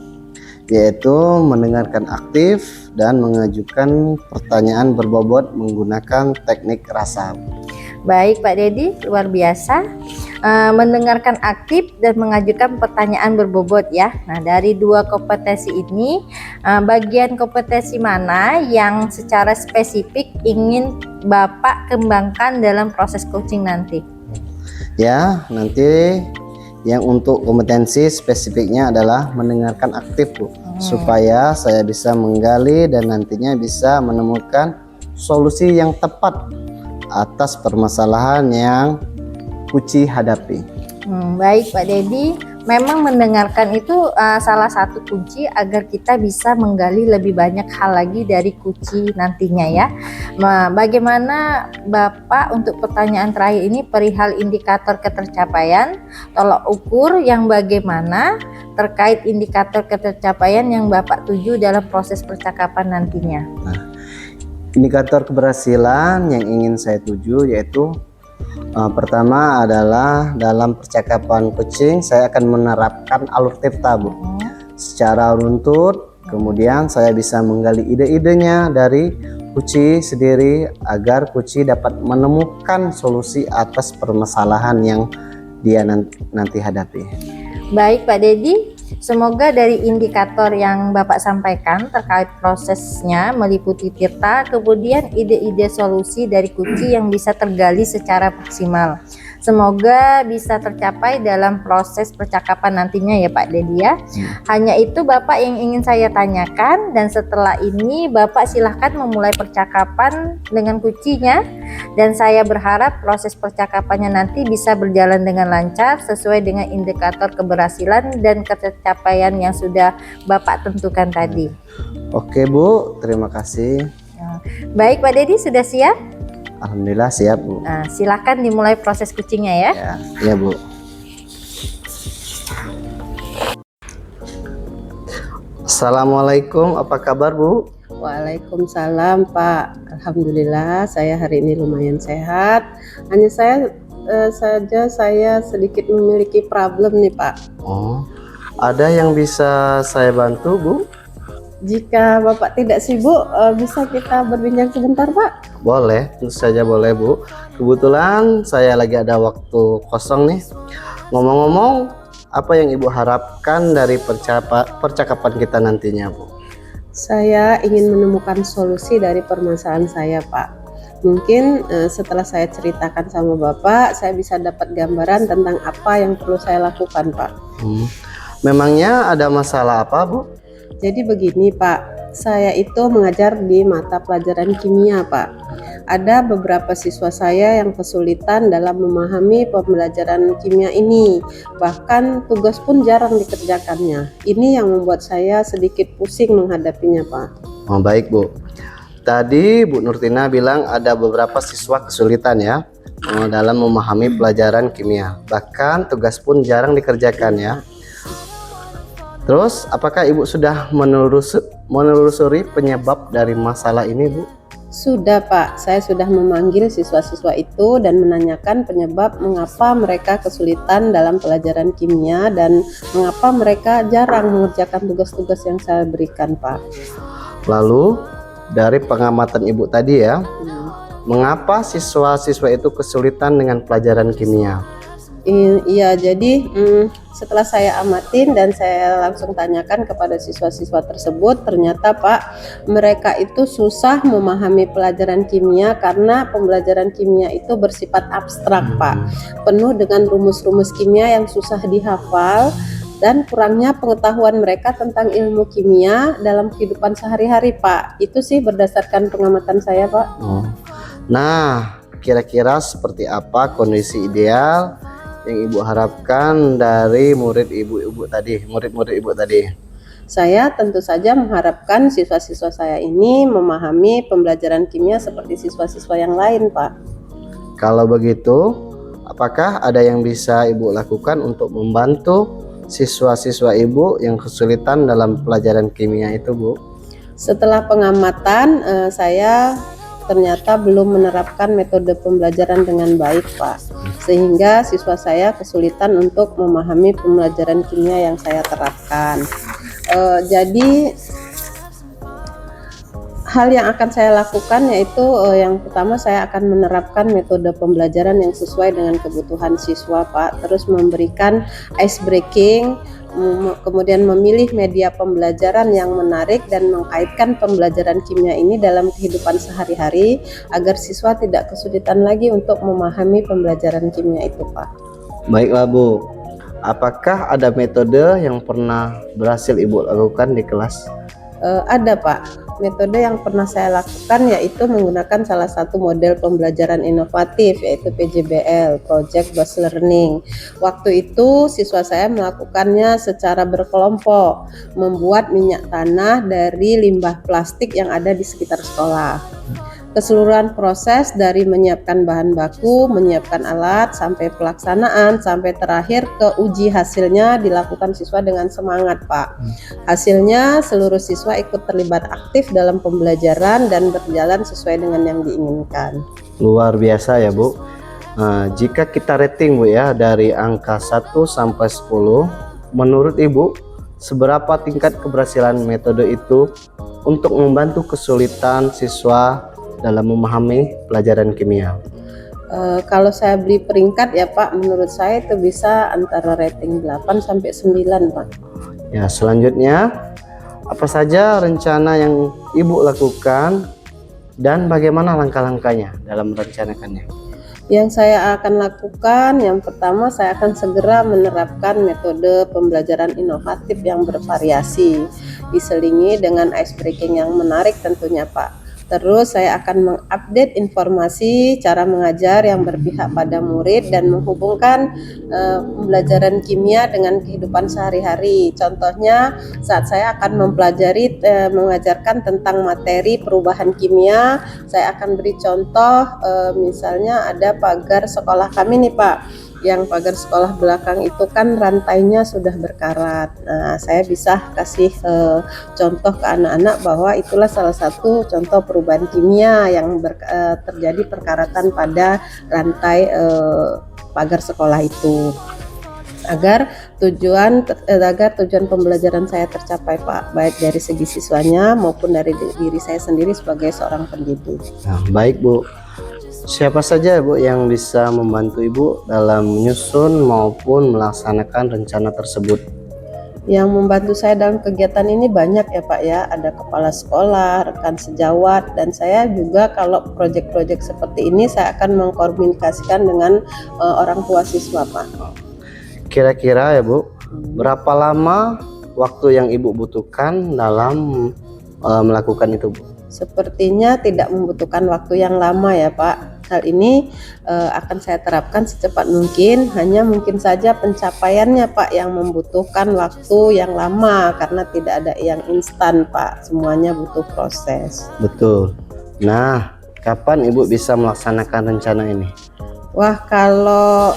yaitu mendengarkan aktif dan mengajukan pertanyaan berbobot menggunakan teknik rasa. Baik Pak Dedi, luar biasa. Mendengarkan aktif dan mengajukan pertanyaan berbobot ya. Nah, dari 2 kompetensi ini, bagian kompetensi mana yang secara spesifik ingin Bapak kembangkan dalam proses coaching nanti? Ya, nanti yang untuk kompetensi spesifiknya adalah mendengarkan aktif Bu, supaya saya bisa menggali dan nantinya bisa menemukan solusi yang tepat atas permasalahan yang Kuci hadapi. Baik Pak Dedi, memang mendengarkan itu salah satu kunci agar kita bisa menggali lebih banyak hal lagi dari Kuci nantinya ya. Nah, bagaimana Bapak untuk pertanyaan terakhir ini perihal indikator ketercapaian, tolak ukur yang bagaimana terkait indikator ketercapaian yang Bapak tuju dalam proses percakapan nantinya? Nah, indikator keberhasilan yang ingin saya tuju yaitu pertama adalah dalam percakapan kucing saya akan menerapkan alur tirta Bu, secara runtut. Kemudian saya bisa menggali ide-idenya dari Kuci sendiri agar Kuci dapat menemukan solusi atas permasalahan yang dia nanti hadapi. Baik Pak Dedi, semoga dari indikator yang Bapak sampaikan terkait prosesnya meliputi tirta, kemudian ide-ide solusi dari Kuci yang bisa tergali secara maksimal. Semoga bisa tercapai dalam proses percakapan nantinya ya Pak Dedi ya. Hanya itu Bapak yang ingin saya tanyakan, dan setelah ini Bapak silahkan memulai percakapan dengan Kucinya, dan saya berharap proses percakapannya nanti bisa berjalan dengan lancar sesuai dengan indikator keberhasilan dan ketercapaian yang sudah Bapak tentukan tadi. Oke Bu, terima kasih. Baik Pak Dedi, sudah siap? Alhamdulillah siap Bu. Nah, silakan dimulai proses kucingnya ya. Ya Bu. Assalamualaikum, apa kabar Bu? Waalaikumsalam Pak. Alhamdulillah saya hari ini lumayan sehat. Hanya saya sedikit memiliki problem nih Pak. Oh, ada yang bisa saya bantu Bu? Jika Bapak tidak sibuk, bisa kita berbincang sebentar Pak? Boleh, tentu saja boleh Bu. Kebetulan saya lagi ada waktu kosong nih. Ngomong-ngomong, apa yang Ibu harapkan dari percakapan kita nantinya Bu? Saya ingin menemukan solusi dari permasalahan saya Pak. Mungkin setelah saya ceritakan sama Bapak, saya bisa dapat gambaran tentang apa yang perlu saya lakukan Pak. Memangnya ada masalah apa Bu? Jadi begini Pak, saya itu mengajar di mata pelajaran kimia Pak. Ada beberapa siswa saya yang kesulitan dalam memahami pembelajaran kimia ini. Bahkan tugas pun jarang dikerjakannya. Ini yang membuat saya sedikit pusing menghadapinya Pak. Oh, baik Bu. Tadi Bu Nurtina bilang ada beberapa siswa kesulitan ya dalam memahami pelajaran kimia. Bahkan tugas pun jarang dikerjakan ya. Terus, apakah Ibu sudah menelusuri penyebab dari masalah ini, Bu? Sudah, Pak. Saya sudah memanggil siswa-siswa itu dan menanyakan penyebab mengapa mereka kesulitan dalam pelajaran kimia dan mengapa mereka jarang mengerjakan tugas-tugas yang saya berikan, Pak. Lalu, dari pengamatan Ibu tadi ya, mengapa siswa-siswa itu kesulitan dengan pelajaran kimia? Iya, jadi setelah saya amatin dan saya langsung tanyakan kepada siswa-siswa tersebut, ternyata Pak, mereka itu susah memahami pelajaran kimia karena pembelajaran kimia itu bersifat abstrak Pak, penuh dengan rumus-rumus kimia yang susah dihafal dan kurangnya pengetahuan mereka tentang ilmu kimia dalam kehidupan sehari-hari Pak. Itu sih berdasarkan pengamatan saya Pak. Nah, kira-kira seperti apa kondisi ideal yang Ibu harapkan dari murid murid-murid Ibu tadi? Saya tentu saja mengharapkan siswa-siswa saya ini memahami pembelajaran kimia seperti siswa-siswa yang lain, Pak. Kalau begitu, apakah ada yang bisa Ibu lakukan untuk membantu siswa-siswa Ibu yang kesulitan dalam pelajaran kimia itu, Bu? Setelah pengamatan, saya ternyata belum menerapkan metode pembelajaran dengan baik, Pak. Sehingga siswa saya kesulitan untuk memahami pembelajaran kimia yang saya terapkan. Jadi hal yang akan saya lakukan yaitu yang pertama saya akan menerapkan metode pembelajaran yang sesuai dengan kebutuhan siswa, Pak. Terus memberikan ice breaking, kemudian memilih media pembelajaran yang menarik dan mengkaitkan pembelajaran kimia ini dalam kehidupan sehari-hari agar siswa tidak kesulitan lagi untuk memahami pembelajaran kimia itu, Pak. Baiklah, Bu. Apakah ada metode yang pernah berhasil Ibu lakukan di kelas? Ada, Pak. Metode yang pernah saya lakukan yaitu menggunakan salah satu model pembelajaran inovatif yaitu PJBL, Project Based Learning. Waktu itu siswa saya melakukannya secara berkelompok, membuat minyak tanah dari limbah plastik yang ada di sekitar sekolah. Keseluruhan proses dari menyiapkan bahan baku, menyiapkan alat, sampai pelaksanaan, sampai terakhir ke uji hasilnya dilakukan siswa dengan semangat, Pak. Hasilnya seluruh siswa ikut terlibat aktif dalam pembelajaran dan berjalan sesuai dengan yang diinginkan. Luar biasa ya, Bu. Jika kita rating, Bu, ya, dari angka 1 sampai 10, menurut Ibu seberapa tingkat keberhasilan metode itu untuk membantu kesulitan siswa dalam memahami pelajaran kimia? Kalau saya beri peringkat ya, Pak, menurut saya itu bisa antara rating 8 sampai 9, Pak. Ya, selanjutnya apa saja rencana yang Ibu lakukan dan bagaimana langkah-langkahnya dalam merencanakannya? Yang saya akan lakukan, yang pertama saya akan segera menerapkan metode pembelajaran inovatif yang bervariasi, diselingi dengan ice breaking yang menarik tentunya, Pak. Terus saya akan mengupdate informasi cara mengajar yang berpihak pada murid dan menghubungkan pembelajaran kimia dengan kehidupan sehari-hari. Contohnya saat saya akan mempelajari mengajarkan tentang materi perubahan kimia, saya akan beri contoh misalnya ada pagar sekolah kami nih, Pak. Yang pagar sekolah belakang itu kan rantainya sudah berkarat. Nah, saya bisa kasih contoh ke anak-anak bahwa itulah salah satu contoh perubahan kimia yang terjadi perkaratan pada rantai pagar sekolah itu. Agar tujuan pembelajaran saya tercapai, Pak, baik dari segi siswanya maupun dari diri saya sendiri sebagai seorang pendidik. Nah, baik, Bu. Siapa saja, Bu, yang bisa membantu Ibu dalam menyusun maupun melaksanakan rencana tersebut? Yang membantu saya dalam kegiatan ini banyak ya, Pak, ya. Ada kepala sekolah, rekan sejawat, dan saya juga kalau proyek-proyek seperti ini saya akan mengkomunikasikan dengan orang tua siswa, Pak. Kira-kira ya, Bu, berapa lama waktu yang Ibu butuhkan dalam melakukan itu, Bu? Sepertinya tidak membutuhkan waktu yang lama ya, Pak. Hal ini akan saya terapkan secepat mungkin, hanya mungkin saja pencapaiannya, Pak, yang membutuhkan waktu yang lama karena tidak ada yang instan, Pak. Semuanya butuh proses. Betul. Nah, kapan Ibu bisa melaksanakan rencana ini? Wah, kalau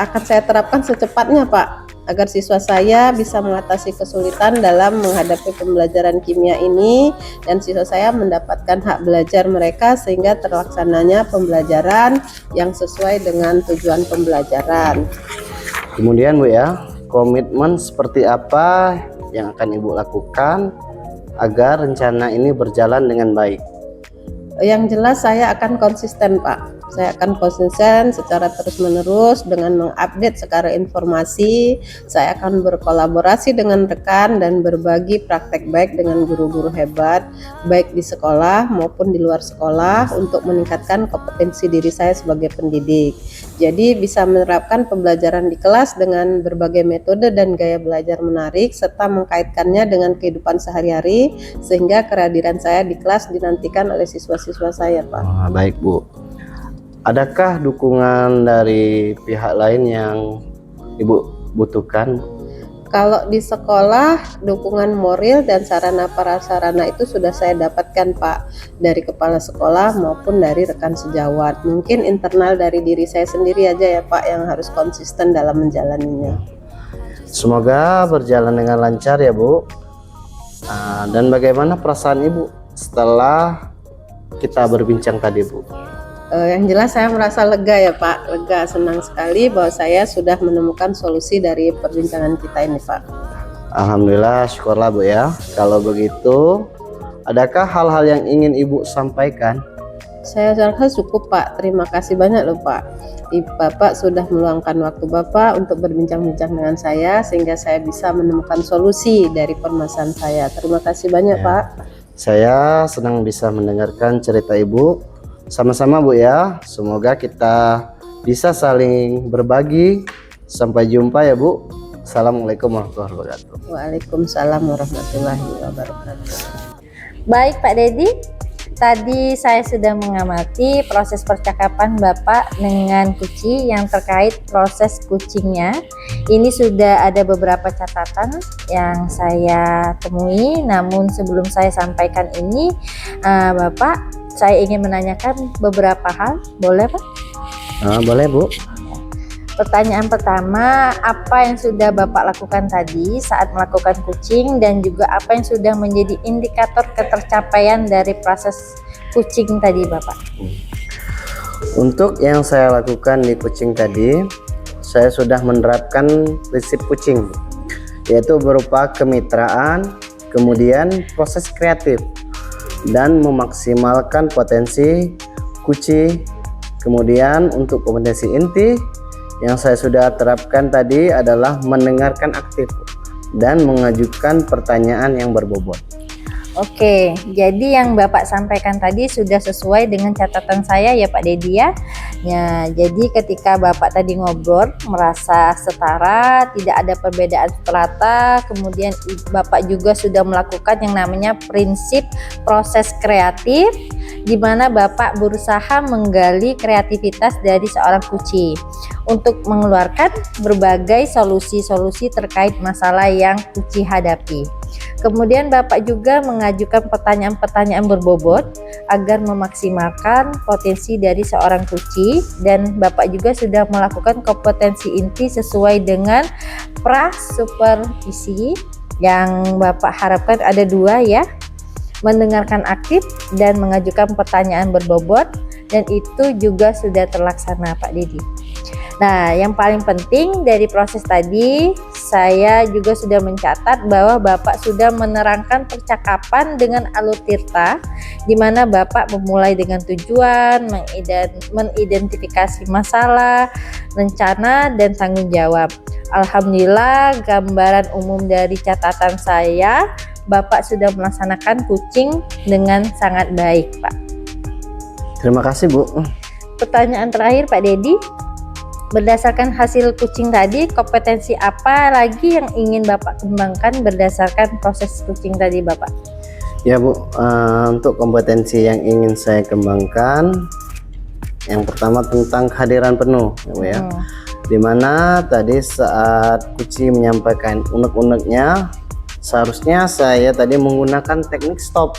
akan saya terapkan secepatnya, Pak, agar siswa saya bisa mengatasi kesulitan dalam menghadapi pembelajaran kimia ini dan siswa saya mendapatkan hak belajar mereka sehingga terlaksananya pembelajaran yang sesuai dengan tujuan pembelajaran. Kemudian, Bu, ya, komitmen seperti apa yang akan Ibu lakukan agar rencana ini berjalan dengan baik? Yang jelas saya akan konsisten, Pak. Saya akan konsisten secara terus-menerus dengan mengupdate secara informasi. Saya akan berkolaborasi dengan rekan dan berbagi praktek baik dengan guru-guru hebat, baik di sekolah maupun di luar sekolah untuk meningkatkan kompetensi diri saya sebagai pendidik. Jadi bisa menerapkan pembelajaran di kelas dengan berbagai metode dan gaya belajar menarik serta mengkaitkannya dengan kehidupan sehari-hari sehingga kehadiran saya di kelas dinantikan oleh siswa-siswa saya, Pak. Baik, Bu. Adakah dukungan dari pihak lain yang Ibu butuhkan? Kalau di sekolah, dukungan moral dan sarana prasarana itu sudah saya dapatkan Pak, dari kepala sekolah maupun dari rekan sejawat. Mungkin internal dari diri saya sendiri aja ya Pak yang harus konsisten dalam menjalaninya. Semoga berjalan dengan lancar ya Bu. Dan bagaimana perasaan Ibu setelah kita berbincang tadi Bu? Yang jelas saya merasa lega ya Pak, lega, senang sekali bahwa saya sudah menemukan solusi dari perbincangan kita ini Pak. Alhamdulillah, syukurlah Bu ya. Kalau begitu, adakah hal-hal yang ingin Ibu sampaikan? Saya rasa cukup Pak, terima kasih banyak loh Pak. Bapak sudah meluangkan waktu Bapak untuk berbincang-bincang dengan saya sehingga saya bisa menemukan solusi dari permasalahan saya. Terima kasih banyak Ya. Pak. Saya senang bisa mendengarkan cerita Ibu. Sama-sama Bu ya. Semoga kita bisa saling berbagi. Sampai jumpa ya Bu. Assalamualaikum warahmatullahi wabarakatuh. Waalaikumsalam warahmatullahi wabarakatuh. Baik Pak Dedi, tadi saya sudah mengamati proses percakapan Bapak dengan Kuci yang terkait proses kucingnya. Ini sudah ada beberapa catatan yang saya temui, namun sebelum saya sampaikan ini, Bapak, saya ingin menanyakan beberapa hal, boleh Pak? Boleh Bu. Pertanyaan pertama, apa yang sudah Bapak lakukan tadi saat melakukan kucing dan juga apa yang sudah menjadi indikator ketercapaian dari proses kucing tadi Bapak? Untuk yang saya lakukan di kucing tadi, saya sudah menerapkan prinsip kucing, yaitu berupa kemitraan, kemudian proses kreatif, dan memaksimalkan potensi kucing. Kemudian untuk kompetensi inti yang saya sudah terapkan tadi adalah mendengarkan aktif dan mengajukan pertanyaan yang berbobot. Oke, jadi yang Bapak sampaikan tadi sudah sesuai dengan catatan saya ya Pak Dedi ya. Ya, jadi ketika Bapak tadi ngobrol merasa setara, tidak ada perbedaan strata, kemudian Bapak juga sudah melakukan yang namanya prinsip proses kreatif, di mana Bapak berusaha menggali kreativitas dari seorang kucing untuk mengeluarkan berbagai solusi-solusi terkait masalah yang kucing hadapi. Kemudian Bapak juga mengajukan pertanyaan-pertanyaan berbobot agar memaksimalkan potensi dari seorang kucing, dan Bapak juga sudah melakukan kompetensi inti sesuai dengan pra-supervisi yang Bapak harapkan ada 2 ya, mendengarkan aktif dan mengajukan pertanyaan berbobot, dan itu juga sudah terlaksana Pak Dedi. Nah, yang paling penting dari proses tadi, saya juga sudah mencatat bahwa Bapak sudah menerangkan percakapan dengan alur tirta, di mana Bapak memulai dengan tujuan, mengidentifikasi masalah, rencana, dan tanggung jawab. Alhamdulillah, gambaran umum dari catatan saya, Bapak sudah melaksanakan kucing dengan sangat baik, Pak. Terima kasih Bu. Pertanyaan terakhir Pak Dedi, berdasarkan hasil kucing tadi, kompetensi apa lagi yang ingin Bapak kembangkan berdasarkan proses kucing tadi Bapak? Ya Bu, untuk kompetensi yang ingin saya kembangkan, yang pertama tentang kehadiran penuh ya Bu ya. Dimana tadi saat kucing menyampaikan unek-uneknya, seharusnya saya tadi menggunakan teknik stop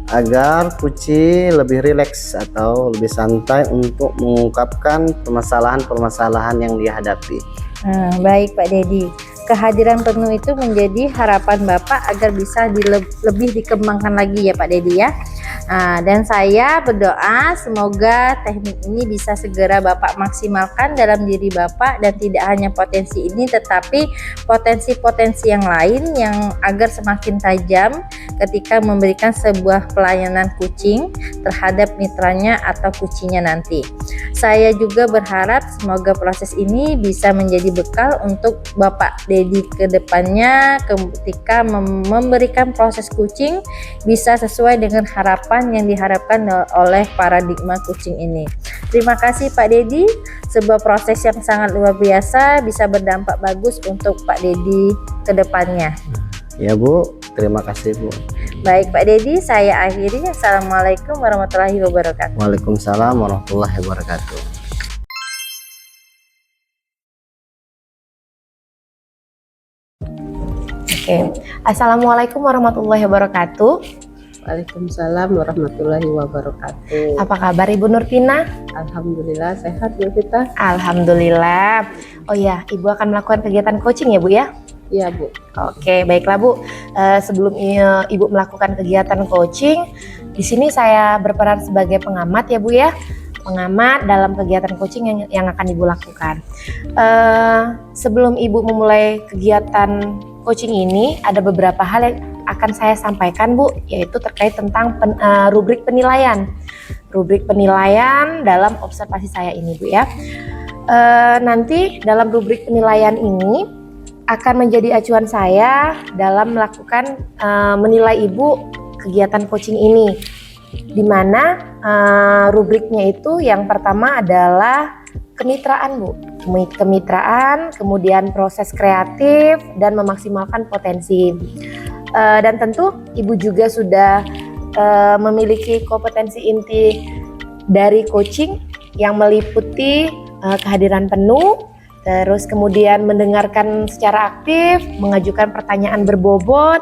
agar kucing lebih rileks atau lebih santai untuk mengungkapkan permasalahan-permasalahan yang dihadapi. Baik Pak Dedi, kehadiran penuh itu menjadi harapan Bapak agar bisa lebih dikembangkan lagi ya Pak Dedi ya. Dan saya berdoa semoga teknik ini bisa segera Bapak maksimalkan dalam diri Bapak, dan tidak hanya potensi ini tetapi potensi-potensi yang lain yang agar semakin tajam ketika memberikan sebuah pelayanan kucing terhadap mitranya atau kucingnya nanti. Saya juga berharap semoga proses ini bisa menjadi bekal untuk Bapak Dedi ke depannya ketika memberikan proses kucing bisa sesuai dengan harapan yang diharapkan oleh paradigma kucing ini. Terima kasih Pak Dedi, sebuah proses yang sangat luar biasa bisa berdampak bagus untuk Pak Dedi ke depannya. Ya Bu, terima kasih Bu. Baik Pak Dedi, saya akhiri. Assalamualaikum warahmatullahi wabarakatuh. Waalaikumsalam warahmatullahi wabarakatuh. Oke. Assalamualaikum warahmatullahi wabarakatuh. Waalaikumsalam warahmatullahi wabarakatuh. Apa kabar Ibu Nurtina? Alhamdulillah sehat Bu kita. Alhamdulillah. Oh ya, Ibu akan melakukan kegiatan coaching ya Bu ya? Iya Bu. Oke, baiklah Bu. Sebelum Ibu melakukan kegiatan coaching, di sini saya berperan sebagai pengamat ya Bu ya. Pengamat dalam kegiatan coaching yang akan Ibu lakukan. Sebelum Ibu memulai kegiatan coaching ini, ada beberapa hal yang akan saya sampaikan Bu, yaitu terkait tentang rubrik penilaian. Rubrik penilaian dalam observasi saya ini Bu ya. Nanti dalam rubrik penilaian ini akan menjadi acuan saya dalam melakukan menilai Ibu kegiatan coaching ini, di mana rubriknya itu yang pertama adalah kemitraan Bu, kemitraan, kemudian proses kreatif dan memaksimalkan potensi. Dan tentu Ibu juga sudah memiliki kompetensi inti dari coaching yang meliputi kehadiran penuh, terus kemudian mendengarkan secara aktif, mengajukan pertanyaan berbobot,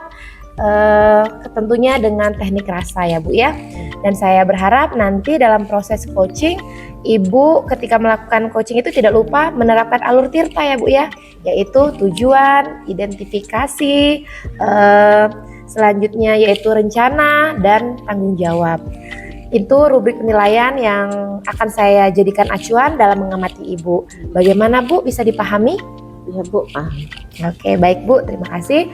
tentunya dengan teknik rasa ya Bu ya. Dan saya berharap nanti dalam proses coaching, Ibu ketika melakukan coaching itu tidak lupa menerapkan alur tirta ya Bu ya, yaitu tujuan, identifikasi, selanjutnya yaitu rencana dan tanggung jawab. Itu rubrik penilaian yang akan saya jadikan acuan dalam mengamati Ibu. Bagaimana Bu, bisa dipahami? Iya Bu. Oke, baik Bu, terima kasih.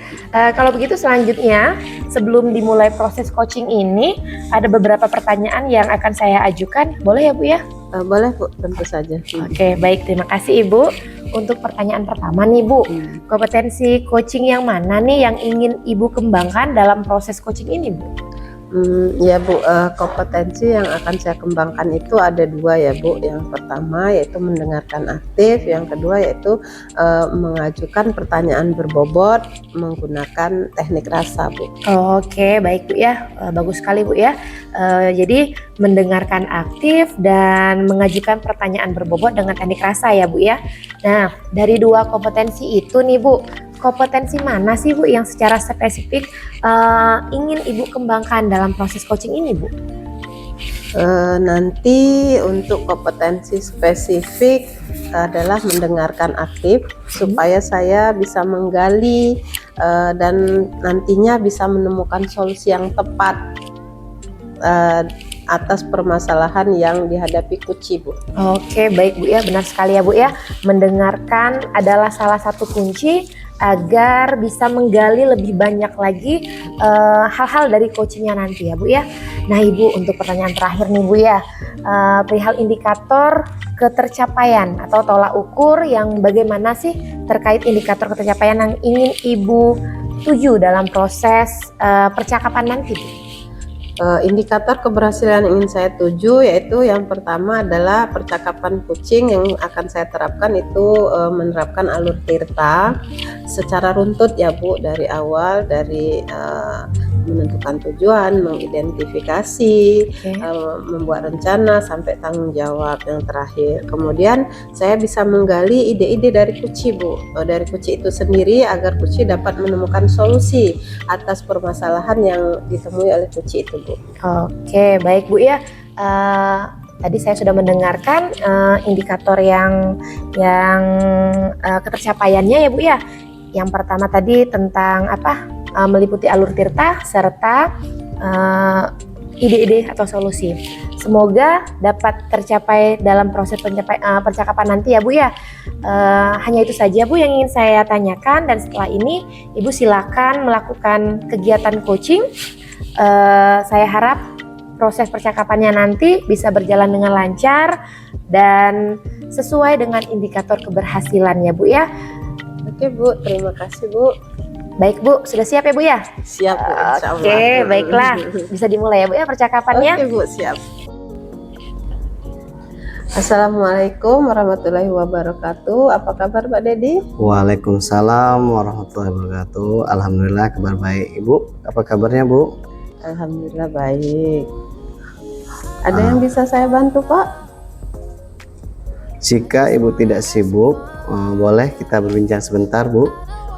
Kalau begitu selanjutnya, sebelum dimulai proses coaching ini, ada beberapa pertanyaan yang akan saya ajukan. Boleh ya Bu ya? Boleh Bu, tentu saja. Oke, baik, terima kasih Ibu. Untuk pertanyaan pertama nih Bu, kompetensi coaching yang mana nih yang ingin Ibu kembangkan dalam proses coaching ini Bu? Ya Bu, kompetensi yang akan saya kembangkan itu ada dua ya Bu. Yang pertama yaitu mendengarkan aktif, yang kedua yaitu mengajukan pertanyaan berbobot menggunakan teknik rasa Bu. Oke, baik Bu ya, bagus sekali Bu ya. Jadi mendengarkan aktif dan mengajukan pertanyaan berbobot dengan teknik rasa ya Bu ya. Nah, dari dua kompetensi itu nih Bu, kompetensi mana sih Bu yang secara spesifik ingin Ibu kembangkan dalam proses coaching ini Bu? Nanti untuk kompetensi spesifik adalah mendengarkan aktif supaya saya bisa menggali dan nantinya bisa menemukan solusi yang tepat atas permasalahan yang dihadapi kuci Bu. Oke, baik Bu ya, benar sekali ya Bu ya. Mendengarkan adalah salah satu kunci agar bisa menggali lebih banyak lagi hal-hal dari coachingnya nanti ya Bu ya. Nah Ibu, untuk pertanyaan terakhir nih Bu ya, perihal indikator ketercapaian atau tolak ukur yang bagaimana sih terkait indikator ketercapaian yang ingin Ibu tuju dalam proses percakapan nanti Bu? Indikator keberhasilan yang ingin saya tuju yaitu yang pertama adalah percakapan coaching yang akan saya terapkan itu menerapkan alur tirta secara runtut ya Bu, dari awal, dari menentukan tujuan, mengidentifikasi, membuat rencana sampai tanggung jawab yang terakhir. Kemudian saya bisa menggali ide-ide dari kuci Bu, dari kuci itu sendiri agar kuci dapat menemukan solusi atas permasalahan yang ditemui oleh kuci itu Bu. Oke, baik Bu ya. Tadi saya sudah mendengarkan indikator yang ketercapaiannya ya Bu ya. Yang pertama tadi tentang apa? Meliputi alur tirta serta ide-ide atau solusi. Semoga dapat tercapai dalam proses percakapan nanti ya Bu ya. Hanya itu saja Bu yang ingin saya tanyakan, dan setelah ini Ibu silakan melakukan kegiatan coaching. Saya harap proses percakapannya nanti bisa berjalan dengan lancar dan sesuai dengan indikator keberhasilan ya Bu ya. Oke Bu, terima kasih Bu. Baik Bu, sudah siap ya Bu ya? Siap Bu, insya Allah. Oke, baiklah. Bisa dimulai ya Bu ya percakapannya? Oke Bu, siap. Assalamualaikum warahmatullahi wabarakatuh. Apa kabar Pak Dedi? Waalaikumsalam warahmatullahi wabarakatuh. Alhamdulillah, kabar baik Ibu. Apa kabarnya Bu? Alhamdulillah baik. Ada yang bisa saya bantu, Pak? Jika Ibu tidak sibuk, boleh kita berbincang sebentar, Bu?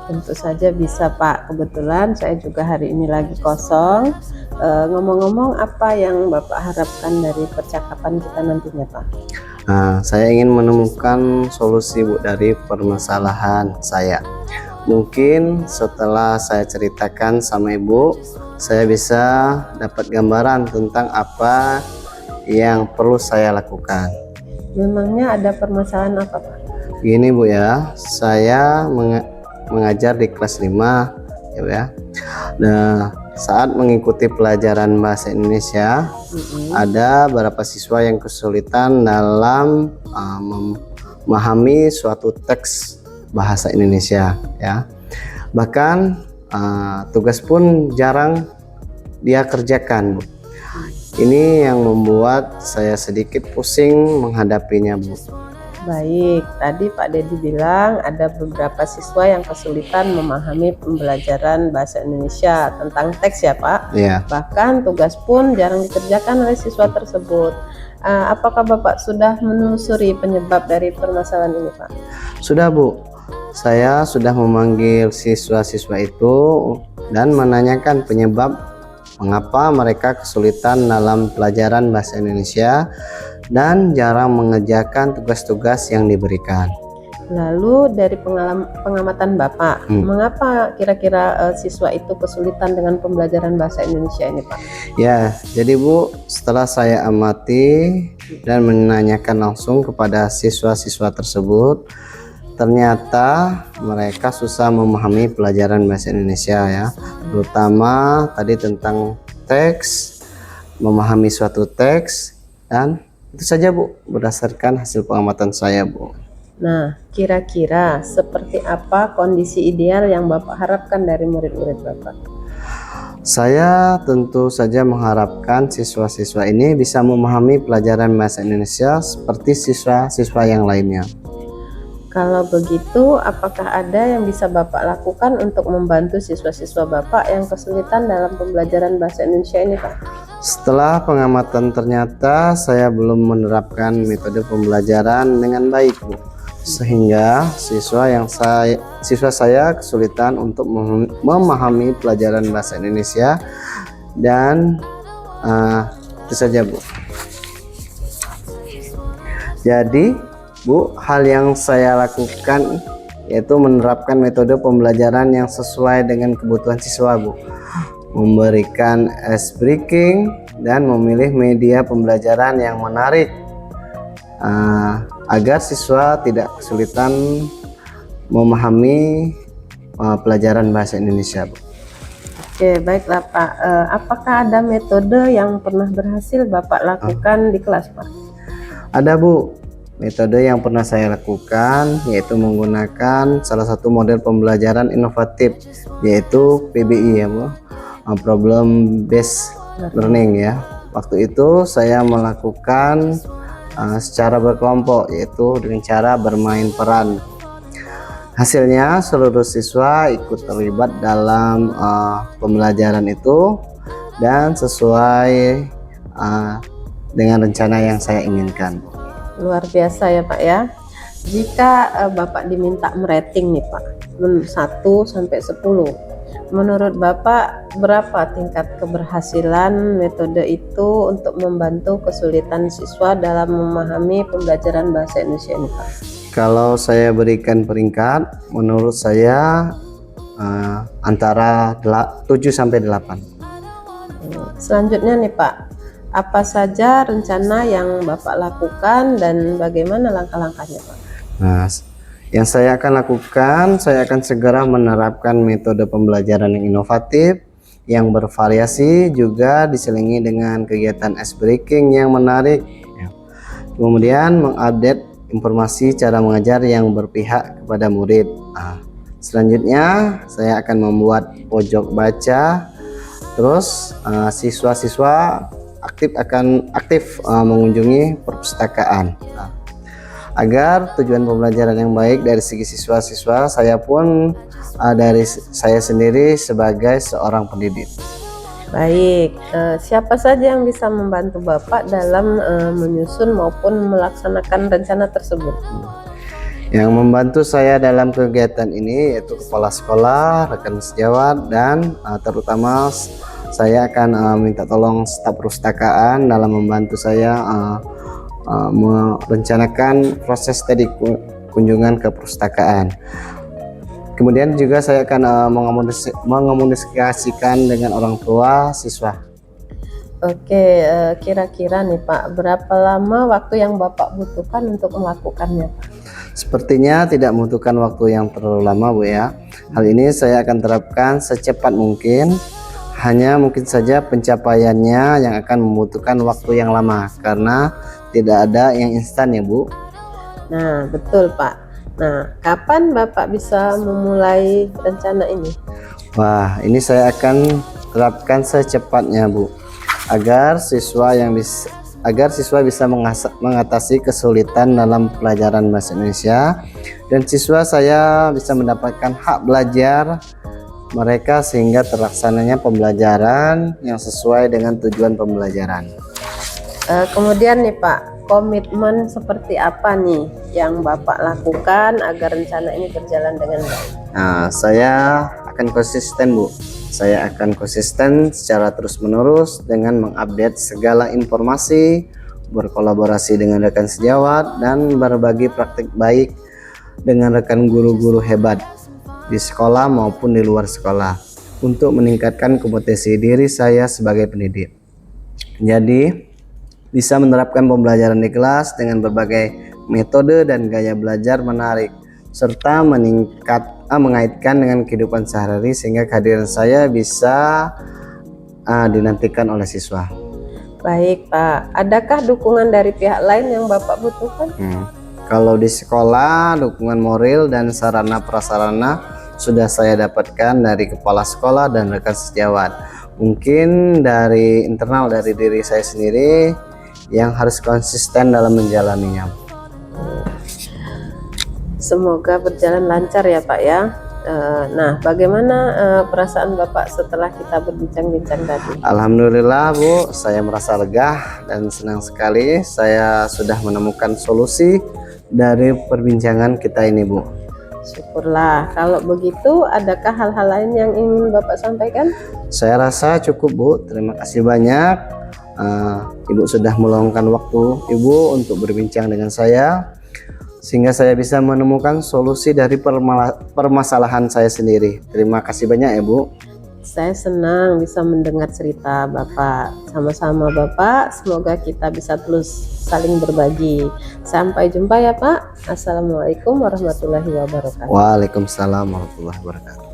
Tentu saja bisa, Pak. Kebetulan saya juga hari ini lagi kosong. Ngomong-ngomong, apa yang Bapak harapkan dari percakapan kita nantinya, Pak? Saya ingin menemukan solusi, Bu, dari permasalahan saya. Mungkin setelah saya ceritakan sama Ibu, saya bisa dapat gambaran tentang apa yang perlu saya lakukan. Memangnya ada permasalahan apa, Pak? Gini, Bu, ya, saya mengajar di kelas 5 ya, Bu, ya. Nah, saat mengikuti pelajaran bahasa Indonesia, ada beberapa siswa yang kesulitan dalam memahami suatu teks bahasa Indonesia, ya. Bahkan tugas pun jarang dia kerjakan, Bu. Ini yang membuat saya sedikit pusing menghadapinya, Bu. Baik, tadi Pak Dedi bilang ada beberapa siswa yang kesulitan memahami pembelajaran bahasa Indonesia tentang teks ya, Pak. Ya, Bahkan tugas pun jarang dikerjakan oleh siswa tersebut. Apakah Bapak sudah menelusuri penyebab dari permasalahan ini, Pak? sudah, Bu. Saya sudah memanggil siswa-siswa itu dan menanyakan penyebab mengapa mereka kesulitan dalam pelajaran bahasa Indonesia dan jarang mengerjakan tugas-tugas yang diberikan. Lalu dari pengamatan Bapak, mengapa kira-kira siswa itu kesulitan dengan pembelajaran bahasa Indonesia ini, Pak? Ya, jadi Bu, setelah saya amati dan menanyakan langsung kepada siswa-siswa tersebut, ternyata mereka susah memahami pelajaran bahasa Indonesia, ya, terutama tadi tentang teks, memahami suatu teks, dan itu saja, Bu, berdasarkan hasil pengamatan saya, Bu. Nah, kira-kira seperti apa kondisi ideal yang Bapak harapkan dari murid-murid Bapak? Saya tentu saja mengharapkan siswa-siswa ini bisa memahami pelajaran bahasa Indonesia seperti siswa-siswa yang lainnya. Kalau begitu, apakah ada yang bisa Bapak lakukan untuk membantu siswa-siswa Bapak yang kesulitan dalam pembelajaran bahasa Indonesia ini, Pak? Setelah pengamatan ternyata saya belum menerapkan metode pembelajaran dengan baik, Bu. Sehingga siswa saya kesulitan untuk memahami pelajaran bahasa Indonesia dan itu saja, Bu. Jadi, Bu, hal yang saya lakukan yaitu menerapkan metode pembelajaran yang sesuai dengan kebutuhan siswa, Bu. Memberikan ice breaking dan memilih media pembelajaran yang menarik agar siswa tidak kesulitan memahami pelajaran bahasa Indonesia, Bu. Oke, baiklah Pak. Apakah ada metode yang pernah berhasil Bapak lakukan di kelas, Pak? Ada, Bu. Metode yang pernah saya lakukan yaitu menggunakan salah satu model pembelajaran inovatif yaitu PBI, ya, Bu. Problem based learning, ya. Waktu itu saya melakukan secara berkelompok yaitu dengan cara bermain peran. Hasilnya seluruh siswa ikut terlibat dalam pembelajaran itu dan sesuai dengan rencana yang saya inginkan. Luar biasa ya Pak ya. Jika Bapak diminta merating nih Pak, 1 sampai 10, menurut Bapak berapa tingkat keberhasilan metode itu untuk membantu kesulitan siswa dalam memahami pembelajaran bahasa Indonesia ini, Pak? Kalau saya berikan peringkat, menurut saya antara 7 sampai 8. Selanjutnya nih Pak, apa saja rencana yang Bapak lakukan dan bagaimana langkah-langkahnya, Pak? Nah, yang saya akan lakukan, saya akan segera menerapkan metode pembelajaran yang inovatif, yang bervariasi, juga diselingi dengan kegiatan ice breaking yang menarik. Kemudian mengupdate informasi cara mengajar yang berpihak kepada murid. Selanjutnya saya akan membuat pojok baca, terus siswa-siswa aktif mengunjungi perpustakaan. Agar tujuan pembelajaran yang baik dari segi siswa-siswa, saya pun dari saya sendiri sebagai seorang pendidik. Baik, siapa saja yang bisa membantu Bapak dalam menyusun maupun melaksanakan rencana tersebut? Yang membantu saya dalam kegiatan ini yaitu kepala sekolah, rekan sejawat, dan terutama saya akan minta tolong staf perpustakaan dalam membantu saya merencanakan proses tadi kunjungan ke perpustakaan. Kemudian juga saya akan mengomunikasikan dengan orang tua siswa. Oke, kira-kira nih Pak, berapa lama waktu yang Bapak butuhkan untuk melakukannya, Pak? Sepertinya tidak membutuhkan waktu yang terlalu lama, Bu ya. Hal ini saya akan terapkan secepat mungkin. Hanya mungkin saja pencapaiannya yang akan membutuhkan waktu yang lama karena tidak ada yang instan ya, Bu. Nah, betul Pak. Nah, kapan Bapak bisa memulai rencana ini? Wah, ini saya akan terapkan secepatnya, Bu, agar siswa bisa mengatasi kesulitan dalam pelajaran bahasa Indonesia, dan siswa saya bisa mendapatkan hak belajar mereka sehingga terlaksananya pembelajaran yang sesuai dengan tujuan pembelajaran. Kemudian nih Pak, komitmen seperti apa nih yang Bapak lakukan agar rencana ini berjalan dengan baik? Nah, saya akan konsisten, Bu. Saya akan konsisten secara terus-menerus dengan mengupdate segala informasi, berkolaborasi dengan rekan sejawat, dan berbagi praktik baik dengan rekan guru-guru hebat di sekolah maupun di luar sekolah untuk meningkatkan kompetensi diri saya sebagai pendidik. Jadi, bisa menerapkan pembelajaran di kelas dengan berbagai metode dan gaya belajar menarik, serta mengaitkan dengan kehidupan sehari-hari sehingga kehadiran saya bisa dinantikan oleh siswa. Baik Pak, adakah dukungan dari pihak lain yang Bapak butuhkan? Kalau di sekolah, dukungan moral dan sarana prasarana sudah saya dapatkan dari kepala sekolah dan rekan sejawat. Mungkin dari internal dari diri saya sendiri yang harus konsisten dalam menjalaninya. Semoga berjalan lancar ya Pak ya. Nah, bagaimana perasaan Bapak setelah kita berbincang-bincang tadi? Alhamdulillah, Bu, saya merasa lega dan senang sekali saya sudah menemukan solusi dari perbincangan kita ini, Bu. Syukurlah. Kalau begitu, adakah hal-hal lain yang ingin Bapak sampaikan? Saya rasa cukup, Bu. Terima kasih banyak. Ibu sudah meluangkan waktu Ibu untuk berbincang dengan saya, sehingga saya bisa menemukan solusi dari permasalahan saya sendiri. Terima kasih banyak ya, Bu. Saya senang bisa mendengar cerita Bapak. Sama-sama Bapak, semoga kita bisa terus saling berbagi. Sampai jumpa ya Pak. Assalamualaikum warahmatullahi wabarakatuh. Waalaikumsalam warahmatullahi wabarakatuh.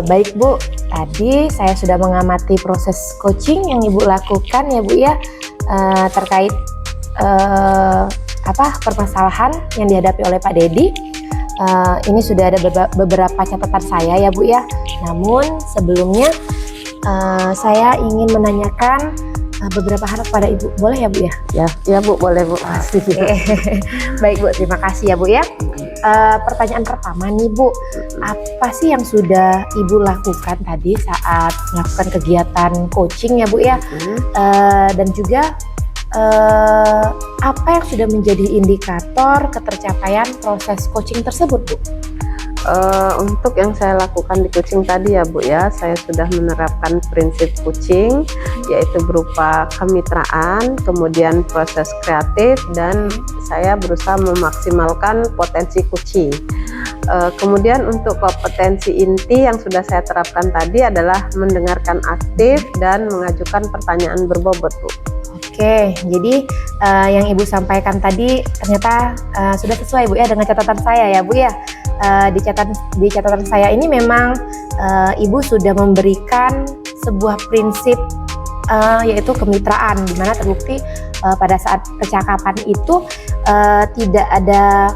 Baik Bu, tadi saya sudah mengamati proses coaching yang Ibu lakukan ya Bu ya, terkait permasalahan yang dihadapi oleh Pak Dedi. Ini sudah ada beberapa catatan saya ya Bu ya. Namun sebelumnya saya ingin menanyakan beberapa hal kepada Ibu, boleh ya Bu ya? Ya Bu, boleh Bu. Baik Bu, terima kasih ya Bu ya. Pertanyaan pertama nih Bu, apa sih yang sudah Ibu lakukan tadi saat melakukan kegiatan coaching ya Bu ya? Dan juga apa yang sudah menjadi indikator ketercapaian proses coaching tersebut Bu? Untuk yang saya lakukan di coaching tadi ya Bu ya, saya sudah menerapkan prinsip coaching, yaitu berupa kemitraan, kemudian proses kreatif, dan saya berusaha memaksimalkan potensi coaching. Kemudian untuk kompetensi inti yang sudah saya terapkan tadi adalah mendengarkan aktif dan mengajukan pertanyaan berbobot Bu. Oke, jadi yang Ibu sampaikan tadi ternyata sudah sesuai Bu ya dengan catatan saya ya Bu ya. Di catatan saya ini memang Ibu sudah memberikan sebuah prinsip yaitu kemitraan, di mana terbukti pada saat percakapan itu tidak ada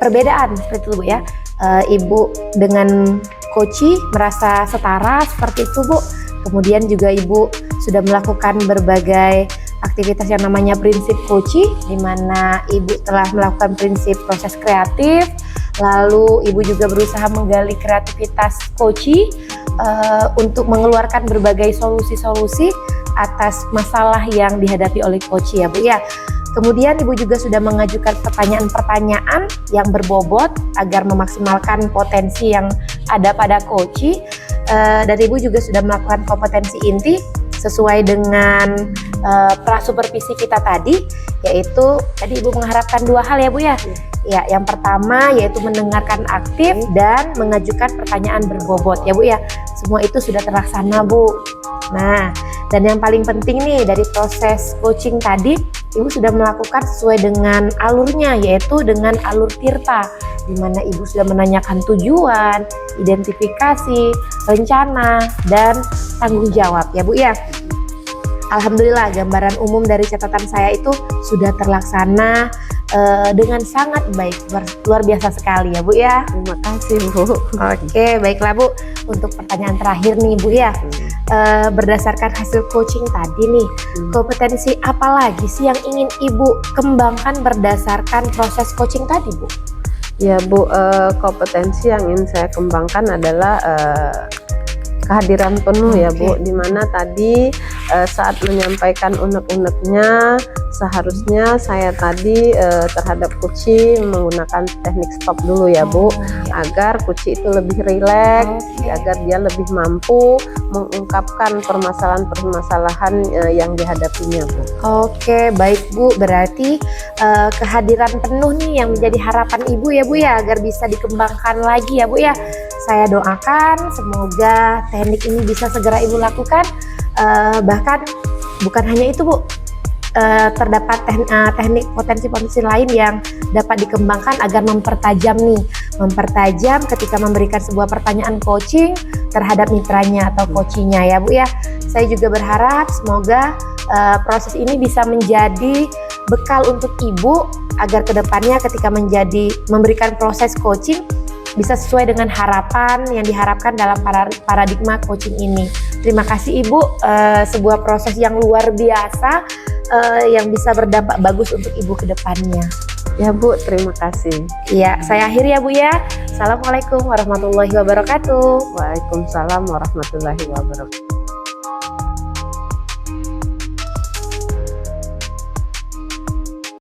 perbedaan seperti itu Bu ya. Ibu dengan coach merasa setara seperti itu Bu. Kemudian juga Ibu sudah melakukan berbagai aktivitas yang namanya prinsip coaching, di mana Ibu telah melakukan prinsip proses kreatif, lalu Ibu juga berusaha menggali kreativitas coaching, untuk mengeluarkan berbagai solusi-solusi atas masalah yang dihadapi oleh Koci ya Bu ya. Kemudian Ibu juga sudah mengajukan pertanyaan-pertanyaan yang berbobot agar memaksimalkan potensi yang ada pada Koci. Dan Ibu juga sudah melakukan kompetensi inti sesuai dengan pra-supervisi kita tadi, yaitu tadi Ibu mengharapkan 2 hal ya Bu ya. Ya, yang pertama yaitu mendengarkan aktif dan mengajukan pertanyaan berbobot ya Bu ya. Semua itu sudah terlaksana Bu. Nah, dan yang paling penting nih dari proses coaching tadi, Ibu sudah melakukan sesuai dengan alurnya, yaitu dengan alur tirta, di mana Ibu sudah menanyakan tujuan, identifikasi, rencana, dan tanggung jawab ya Bu ya. Alhamdulillah gambaran umum dari catatan saya itu sudah terlaksana dengan sangat baik, luar biasa sekali ya Bu ya. Terima kasih Bu. Oke, baiklah Bu. Untuk pertanyaan terakhir nih Bu ya, berdasarkan hasil coaching tadi nih, kompetensi apa lagi sih yang ingin Ibu kembangkan berdasarkan proses coaching tadi Bu? Ya Bu, kompetensi yang ingin saya kembangkan adalah kehadiran penuh ya Bu, dimana tadi saat menyampaikan unek-uneknya seharusnya saya tadi terhadap Kuci menggunakan teknik stop dulu ya Bu, agar Kuci itu lebih rileks, agar dia lebih mampu mengungkapkan permasalahan-permasalahan yang dihadapinya Bu. Oke, baik Bu, berarti kehadiran penuh nih yang menjadi harapan Ibu ya Bu ya, agar bisa dikembangkan lagi ya Bu ya. Saya doakan semoga teknik ini bisa segera Ibu lakukan, bahkan bukan hanya itu Bu, terdapat teknik potensi-potensi lain yang dapat dikembangkan agar mempertajam ketika memberikan sebuah pertanyaan coaching terhadap mitranya atau coachingnya ya Bu ya. Saya juga berharap semoga proses ini bisa menjadi bekal untuk Ibu agar kedepannya ketika memberikan proses coaching bisa sesuai dengan harapan yang diharapkan dalam paradigma coaching ini. Terima kasih Ibu, sebuah proses yang luar biasa yang bisa berdampak bagus untuk Ibu ke depannya. Ya Bu, terima kasih. Iya, saya akhiri ya Bu ya. Assalamualaikum warahmatullahi wabarakatuh. Waalaikumsalam warahmatullahi wabarakatuh.